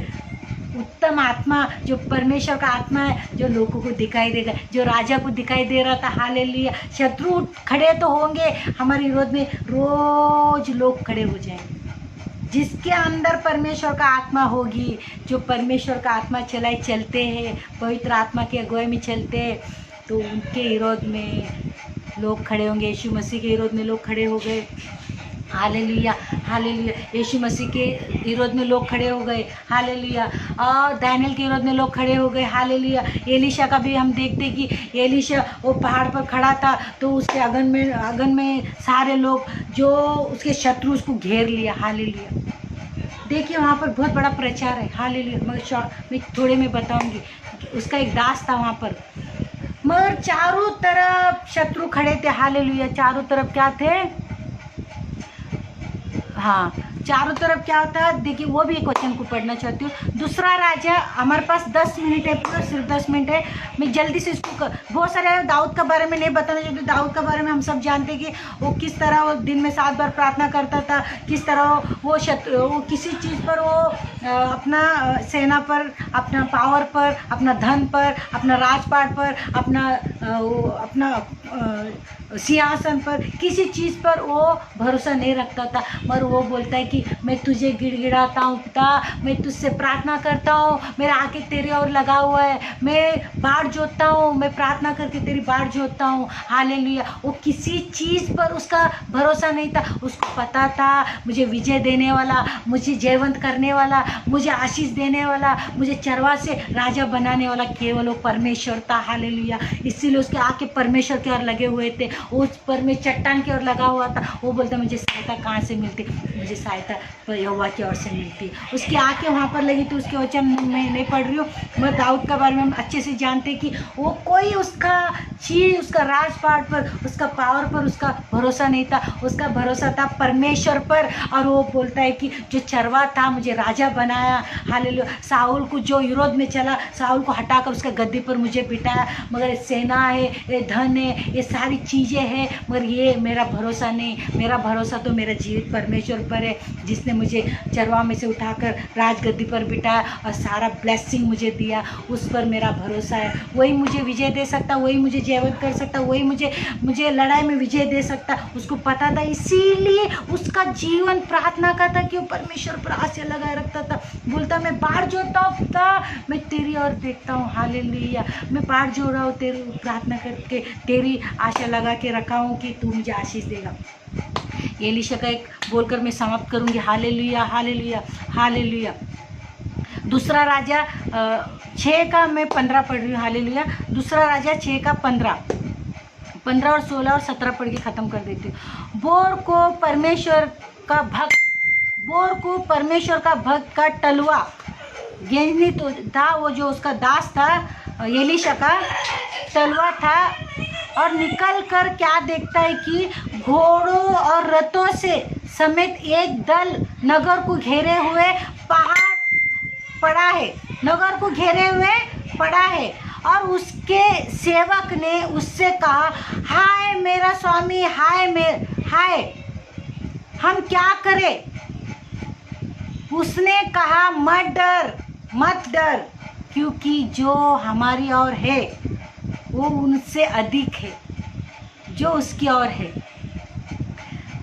उत्तम आत्मा जो परमेश्वर का आत्मा है, जो लोगों को दिखाई देगा, जो राजा को दिखाई दे रहा था। हालेलुया। शत्रु खड़े तो होंगे हमारे विरोध में, रोज लोग खड़े हो जाएंगे। जिसके अंदर परमेश्वर का आत्मा होगी, जो परमेश्वर का आत्मा चलते हैं, पवित्र आत्मा की अगुवाई में चलते हैं, तो उनके विरोध में लोग खड़े होंगे। यीशु मसीह के विरोध में लोग खड़े हो गए। हालेलुया। हालेलुया। यीशु मसीह के विरोध में लोग खड़े हो गए। हालेलुया। और दानियेल के विरोध में लोग खड़े हो गए। हालेलुया। एलीशा का भी हम देखते कि एलीशा वो पहाड़ पर खड़ा था तो उसके आंगन में सारे लोग जो उसके शत्रु उसको घेर लिया। हालेलुया। देखिए वहाँ पर बहुत बड़ा प्रचार है। हालेलुया। मगर मैं थोड़े में बताऊंगी, उसका एक दास था वहाँ पर, मगर चारों तरफ शत्रु खड़े थे। हालेलुया। चारों तरफ क्या थे? हाँ, चारों तरफ क्या होता है, देखिए वो भी एक वचन को पढ़ना चाहती हूँ। दूसरा राजा, हमारे पास 10 मिनट है, पूरा सिर्फ 10 मिनट है, मैं जल्दी से इसको बहुत सारे दाऊद के बारे में नहीं बताना चाहती। दाऊद के बारे में हम सब जानते हैं कि वो किस तरह वो दिन में 7 बार प्रार्थना करता था, किस तरह वो किसी चीज़ पर वो अपना सेना पर, अपना पावर पर, अपना धन पर, अपना राजपाट पर, अपना सिंहासन पर, किसी चीज़ पर वो भरोसा नहीं रखता था। मगर वो बोलता है कि मैं तुझे गिड़गिड़ाता हूँ पिता, मैं तुझसे प्रार्थना करता हूँ, मेरा आंखें तेरे ओर लगा हुआ है, मैं बाढ़ जोतता हूँ, मैं प्रार्थना करके तेरी बाढ़ जोतता हूँ। हालेलुया। वो किसी चीज़ पर उसका भरोसा नहीं था, उसको पता था मुझे विजय देने वाला, मुझे जयवंत करने वाला, मुझे आशीष देने वाला, मुझे चरवा से राजा बनाने वाला केवल वो परमेश्वर था। हालेलुया। इसीलिए उसके आंखें परमेश्वर की ओर लगे हुए थे, उस पर में चट्टान की ओर लगा हुआ था। वो बोलता मुझे सहायता कहाँ से मिलती, मुझे सहायता तो यहोवा की ओर से मिलती। उसकी आंखें वहाँ पर लगी थी। उसके वचन मैं नहीं पढ़ रही हूँ, मैं दाऊद के बारे में हम अच्छे से जानते कि वो कोई उसका चीज़, उसका राजपाट पर, उसका पावर पर उसका भरोसा नहीं था, उसका भरोसा था परमेश्वर पर। और वो बोलता है कि जो चरवा था मुझे राजा बनाया। हालेलुया। साउल को जो विरोध में चला, साउल को हटाकर उसका गद्दी पर मुझे बिठाया। मगर सेना है, ये धन है, ये सारी चीज़ें हैं, मगर ये मेरा भरोसा नहीं। मेरा भरोसा तो मेरा जीवित परमेश्वर पर है, जिसने मुझे चरवा में से उठाकर राजगद्दी पर बिठाया और सारा ब्लेसिंग मुझे दिया। उस पर मेरा भरोसा है। वही मुझे विजय दे सकता, वही मुझे जयवंत कर सकता, वही मुझे लड़ाई में विजय दे सकता। उसको पता था, इसीलिए उसका जीवन प्रार्थना का था कि वो परमेश्वर पर आशा लगाए रखता था। बोलता मैं बाढ़ जोता हूँ पिता, मैं तेरी ओर देखता हूँ। हालेलुया। मैं बाढ़ जो रहा हूँ तेरी प्रार्थना करके, तेरी आशा लगा के रखा हूँ कि तू मुझे आशीष देगा। एलीशा का एक बोलकर मैं समाप्त करूँगी। Hallelujah, hallelujah, hallelujah. दूसरा राजा 6 का मैं 15 पढ़ रही हूँ। हालेलुया। दूसरा राजा 6 का 15 और 16 और 17 पढ़ के ख़त्म कर देती हूँ। बोर को परमेश्वर का भक्त का टलवा गेंजनी तो था, वो जो उसका दास था एलीशा का टलवा था, और निकल कर क्या देखता है कि घोड़ों और रथों से समेत एक दल नगर को घेरे हुए पड़ा है, नगर को घेरे हुए पड़ा है। और उसके सेवक ने उससे कहा, हाय मेरा स्वामी, हाय हम क्या करें? उसने कहा, मत डर, क्योंकि जो हमारी ओर है वो उनसे अधिक है जो उसकी ओर है।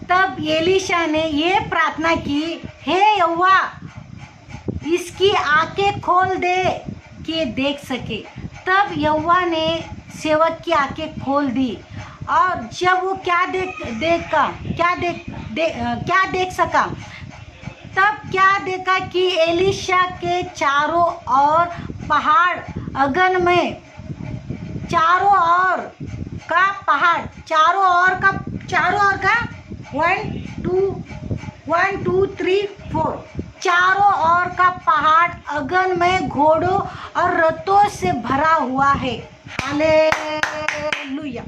तब एलीशा ने ये प्रार्थना की, हे यहोवा, इसकी आंखें खोल दे कि ये देख सके। तब यहोवा ने सेवक की आंखें खोल दी, और जब वो क्या देख सका, तब क्या देखा कि एलीशा के चारों ओर पहाड़ अगन में, चारों ओर का 1 2 3 4 चारों ओर का पहाड़ अगन में घोड़ों और रथों से भरा हुआ है। हालेलुया।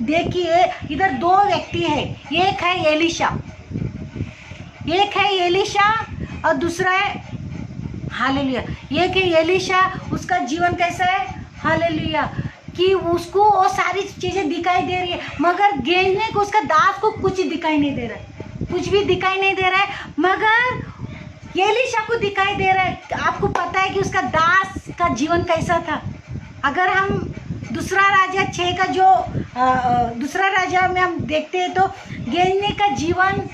देखिए इधर 2 व्यक्ति है, एक है एलीशा और दूसरा है, हालेलुया, एक है एलीशा। उसका जीवन कैसा है? हालेलुया, कि उसको वो सारी चीज़ें दिखाई दे रही है, मगर गेंजने को उसका दास को कुछ दिखाई नहीं दे रहा है, कुछ भी दिखाई नहीं दे रहा है, मगर एलीशा को दिखाई दे रहा है। आपको पता है कि उसका दास का जीवन कैसा था? अगर हम दूसरा राजा 6 का जो दूसरा राजा में हम देखते हैं तो गेंजने का जीवन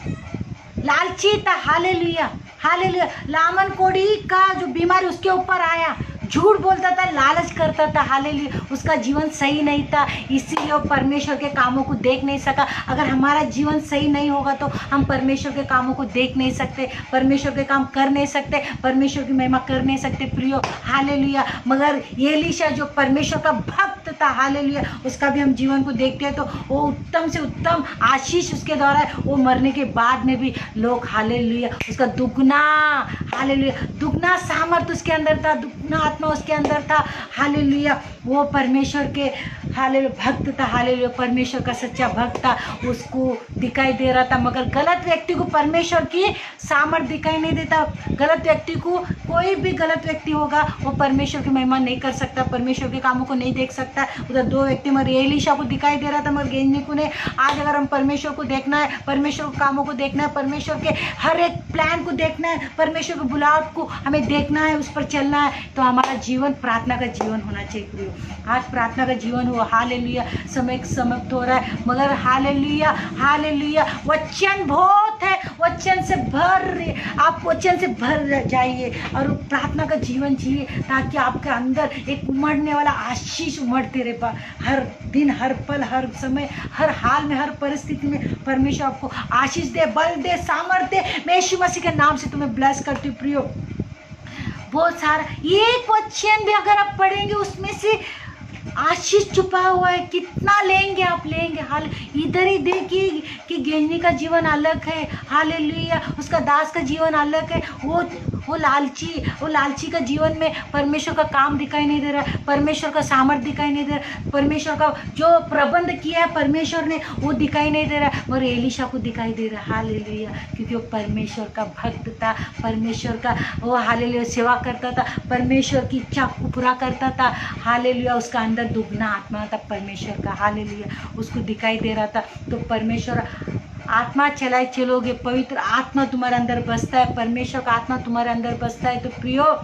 लालची था। Hallelujah, hallelujah. लामन कोड़ी का जो बीमारी उसके ऊपर आया, झूठ बोलता था, लालच करता था। हालेलुया। उसका जीवन सही नहीं था, इसीलिए वो परमेश्वर के कामों को देख नहीं सका। अगर हमारा जीवन सही नहीं होगा तो हम परमेश्वर के कामों को देख नहीं सकते, परमेश्वर के काम कर नहीं सकते, परमेश्वर की महिमा कर नहीं सकते प्रियो। हालेलुया। मगर एलीशा जो परमेश्वर का भक्त था, हालेलुया, उसका भी हम जीवन को देखते हैं तो वो उत्तम से उत्तम आशीष उसके द्वारा है। वो मरने के बाद में भी लोग, हालेलुया, उसका दुगना, हालेलुया, दुगना सामर्थ उसके अंदर था, दुगना आत्मा उसके अंदर था। हालेलुया। वो परमेश्वर के हालेलुया भक्त था, हालेलुया परमेश्वर का सच्चा भक्त था, उसको दिखाई दे रहा था। मगर गलत व्यक्ति को परमेश्वर की सामर्थ दिखाई नहीं देता। गलत व्यक्ति को, कोई भी गलत व्यक्ति होगा वो परमेश्वर की महिमा नहीं कर सकता, परमेश्वर के कामों को नहीं देख सकता। उधर 2 व्यक्ति मगर एलीशा को दिखाई दे रहा था, मगर गेंजी को ने। आज अगर हम परमेश्वर को देखना है, परमेश्वर के कामों को देखना है, परमेश्वर के हर एक प्लान को देखना है, परमेश्वर के बुलाहट को हमें देखना है, उस पर चलना है, तो हमारा जीवन प्रार्थना का जीवन होना चाहिए प्रियो। आज प्रार्थना का जीवन हो, हालेलुया। समय समाप्त हो रहा है, मगर हालेलुया, हालेलुया। वचन बहुत है, वचन से भर, आप वचन से भर जाइए और प्रार्थना का जीवन जिए, ताकि आपके अंदर एक उमड़ने वाला आशीष उमड़ते रहे। हर दिन, हर पल, हर समय, हर हाल में, हर परिस्थिति में परमेश्वर आपको आशीष दे, बल दे, सामर्थ्य दे। मैं यीशु मसीह के नाम से तुम्हें ब्लेस करती हूँ प्रियो। बहुत सारा एक वचन भी अगर आप पढ़ेंगे, उसमें से आशीष छुपा हुआ है। कितना लेंगे आप, लेंगे। हाल इधर ही देखिए कि गेंजी का जीवन अलग है, हालेलुया। उसका दास का जीवन अलग है। वो लालची का जीवन में परमेश्वर का काम दिखाई नहीं दे रहा है, परमेश्वर का सामर्थ्य दिखाई नहीं दे रहा, परमेश्वर का जो प्रबंध किया है परमेश्वर ने वो दिखाई नहीं दे रहा है। मगर एलीशा को दिखाई दे रहा है, हालेलुया, क्योंकि वो परमेश्वर का भक्त था, परमेश्वर का वो हालेलुया सेवा करता था, परमेश्वर की इच्छा को पूरा करता था, हालेलुया। उसका अंदर दुगना आत्मा था परमेश्वर का, हालेलुया, उसको दिखाई दे रहा था। तो परमेश्वर आत्मा चलाए चलोगे, पवित्र आत्मा तुम्हारे अंदर बसता है, परमेश्वर का आत्मा तुम्हारे अंदर बसता है, तो प्रियो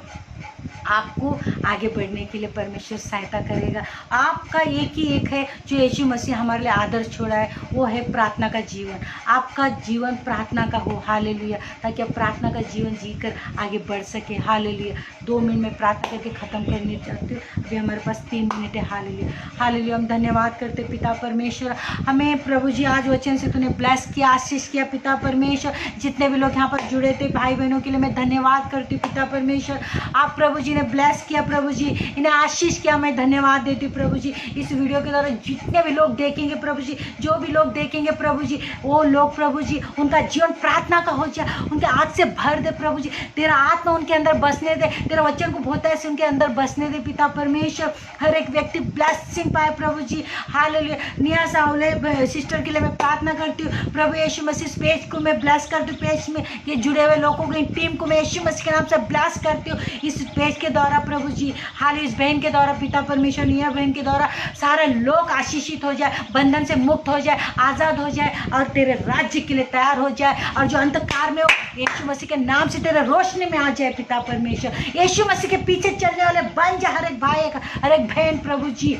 आपको आगे बढ़ने के लिए परमेश्वर सहायता करेगा। आपका एक ही एक है जो यीशु मसीह हमारे लिए आदर्श छोड़ा है, वो है प्रार्थना का जीवन। आपका जीवन प्रार्थना का हो, हालेलुया, ताकि आप प्रार्थना का जीवन जीकर आगे बढ़ सके, हालेलुया। 2 मिनट में प्रार्थना करके ख़त्म करने चाहती हूँ, अभी हमारे पास 3 मिनट है, हालेलुया, हालेलुया। हम धन्यवाद करते पिता परमेश्वर, हमें प्रभु जी आज वचन से तूने ब्लेस किया, आशीष किया पिता परमेश्वर। जितने भी लोग यहाँ पर जुड़े थे भाई बहनों के लिए मैं धन्यवाद करती हूँ पिता परमेश्वर। आप प्रभु जी ने ब्लेस किया, प्रभु जी इन्हें आशीष किया, मैं धन्यवाद देती हूँ प्रभु जी। इस वीडियो के द्वारा जितने भी लोग देखेंगे प्रभु जी, जो भी लोग देखेंगे प्रभु जी, वो लोग प्रभु जी उनका जीवन प्रार्थना का हो जाए, उनके हाथ से भर दे प्रभु जी। तेरा आत्मा उनके अंदर बसने दे, तेरा वचन को बहुत ऐसे उनके अंदर बसने दे पिता परमेश्वर। हर एक व्यक्ति ब्लेसिंग पाए प्रभु जी, हालेलुया। निया सावले सिस्टर के लिए मैं प्रार्थना करती हूँ प्रभु यीशु मसीह। पेज को मैं ब्लेस करती हूँ, पेज में ये जुड़े हुए लोगों को, इन टीम को मैं यीशु मसीह के नाम से ब्लेस करती हूँ। इस पेज के द्वारा प्रभु जी, हाल इस बहन के द्वारा पिता परमेश्वर, निया बहन के द्वारा सारे लोग आशीषित हो जाए, बंधन से मुक्त हो जाए, आज़ाद हो जाए और तेरे राज्य के लिए तैयार हो जाए। और जो अंधकार में हो यीशु मसीह के नाम से तेरे रोशनी में आ जाए पिता परमेश्वर। यीशु मसीह के पीछे चलने वाले बन जाए हर एक भाई, हर एक बहन प्रभु जी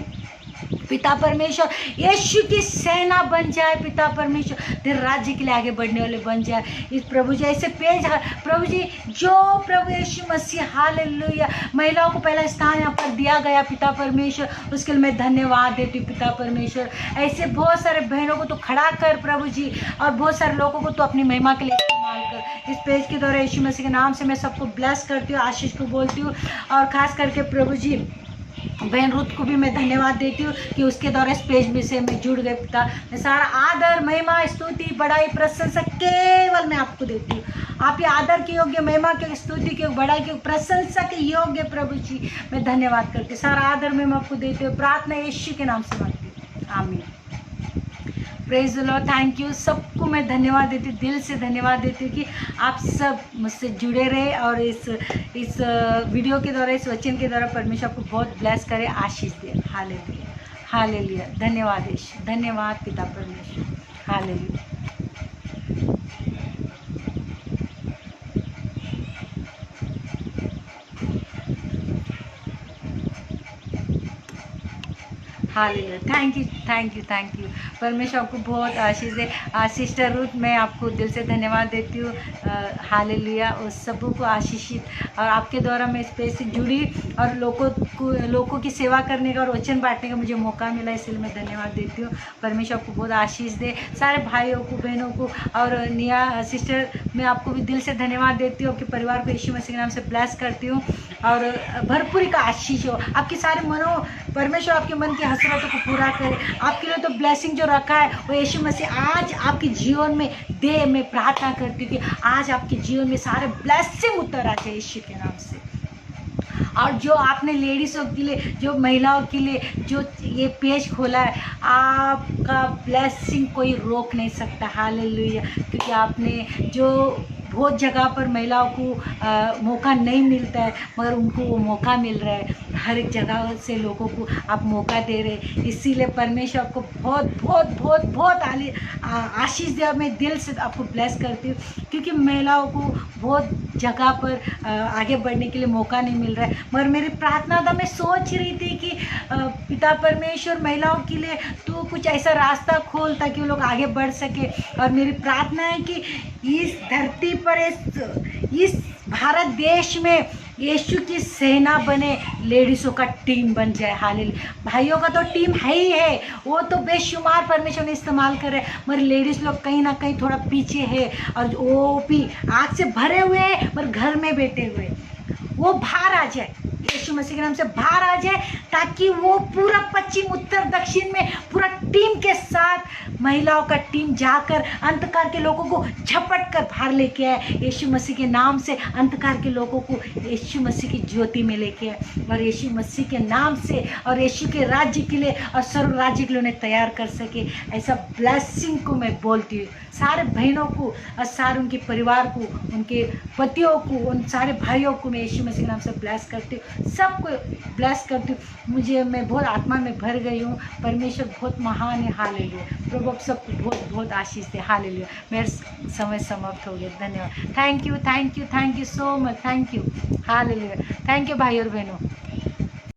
पिता परमेश्वर। यीशु की सेना बन जाए पिता परमेश्वर, तेरे राज्य के लिए आगे बढ़ने वाले बन जाए इस प्रभु जी। ऐसे पेज प्रभु जी जो प्रभु यीशु मसीह, हालेलुया, महिलाओं को पहला स्थान यहाँ पर दिया गया पिता परमेश्वर, उसके लिए मैं धन्यवाद देती हूँ पिता परमेश्वर। ऐसे बहुत सारे बहनों को तो खड़ा कर प्रभु जी, और बहुत सारे लोगों को तो अपनी महिमा के लिए इस्तेमाल कर। इस पेज के द्वारा यीशु मसीह के नाम से मैं सबको ब्लेस करती हूँ, आशीष को बोलती हूँ। और खास करके प्रभु जी बहन रुत को भी मैं धन्यवाद देती हूँ कि उसके द्वारा इस पेज में से मैं जुड़ गए पिता। मैं सारा आदर, महिमा, स्तुति, बड़ाई, प्रशंसा केवल मैं आपको देती हूँ। आप ही आदर के योग्य, महिमा के, स्तुति के, बड़ाई के, प्रशंसा के योग्य प्रभु जी। मैं धन्यवाद करती हूँ, सारा आदर मैं आपको देती हूँ। प्रार्थना यीशु के नाम से मांगती हूँ, आमीन। Praise the Lord, thank you. सबको मैं धन्यवाद देती हूँ, दिल से धन्यवाद देती हूँ कि आप सब मुझसे जुड़े रहे और इस वीडियो के द्वारा, इस वचन के द्वारा परमेश्वर आपको बहुत ब्लेस करे, आशीष दे। Hallelujah, hallelujah. धन्यवाद यीशु, धन्यवाद पिता परमेश्वर, hallelujah. Hallelujah, thank you, thank you, thank you. परमेश्वर आपको बहुत आशीष दे। सिस्टर रूथ, मैं आपको दिल से धन्यवाद देती हूँ, हालेलुया। उस सबों को आशीषित, और आपके द्वारा मैं इस पेज से जुड़ी और लोगों की सेवा करने का और वचन बांटने का मुझे मौका मिला, इसलिए मैं धन्यवाद देती हूँ। परमेश्वर आपको बहुत आशीष दे, सारे भाइयों को, बहनों को। और निया सिस्टर, मैं आपको भी दिल से धन्यवाद देती हूँ, आपके परिवार को यीशु मसीह के नाम से ब्लेस करती हूँ, और भरपूरी का आशीष हो आपके सारे मनों। परमेश्वर आपके मन की हसरतों को पूरा करे। आपके लिए तो ब्लेसिंग जो रखा है वो यीशु मसीह आज आपके जीवन में दे। मैं प्रार्थना करती हूँ कि आज आपके जीवन में सारे ब्लेसिंग उतर आ जाए यीशु के नाम से। और जो आपने लेडीज़ों के लिए, जो महिलाओं के लिए जो ये पेज खोला है, आपका ब्लेसिंग कोई रोक नहीं सकता। हालेलुया। क्योंकि आपने जो बहुत जगह पर महिलाओं को मौका नहीं मिलता है, मगर उनको वो मौका मिल रहा है। हर एक जगह से लोगों को आप मौका दे रहे हैं, इसीलिए परमेश्वर आपको बहुत बहुत बहुत बहुत आशीष दे। मैं दिल से आपको ब्लेस करती हूँ, क्योंकि महिलाओं को बहुत जगह पर आगे बढ़ने के लिए मौका नहीं मिल रहा है। मगर मेरी प्रार्थना था, मैं सोच रही थी कि पिता परमेश्वर महिलाओं के लिए तो कुछ ऐसा रास्ता खोल ताकि वो लोग आगे बढ़ सके। और मेरी प्रार्थना है कि इस धरती पर, इस भारत देश में यीशु की सेना बने, लेडीज़ों का टीम बन जाए। हालेलुया। भाइयों का तो टीम है ही है, वो तो बेशुमार परमेश्वर ने इस्तेमाल करे, मगर लेडीज़ लोग कहीं ना कहीं थोड़ा पीछे है, और वो भी आग से भरे हुए हैं मगर घर में बैठे हुए। वो बाहर आ जाए, यीशु मसीह के नाम से बाहर आ जाए, ताकि वो पूरा पश्चिम उत्तर दक्षिण में पूरा टीम के साथ, महिलाओं का टीम जाकर अंधकार के लोगों को झपट कर बाहर लेके आए। यीशु मसीह के नाम से अंधकार के लोगों को यीशु मसीह की ज्योति में लेके आए, और यीशु मसीह के नाम से और यीशु के राज्य के लिए और स्वर्ग राज्य के लिए उन्हें तैयार कर सके। ऐसा ब्लेसिंग को मैं बोलती हूँ सारे बहनों को और सारे उनके परिवार को, उनके पतियों को, उन सारे भाइयों को मैं यीशु मसीह के नाम से ब्लेस करती हूँ, सबको ब्लेस करती हूँ। मैं बहुत आत्मा में भर गई हूँ। परमेश्वर बहुत महान है। हालेलुया। प्रभु आप सबको बहुत बहुत आशीष दे। हालेलुया। मेरा समय समाप्त हो गया। धन्यवाद। Thank you so much. Thank you. Hallelujah. Thank you भाई और बहनों।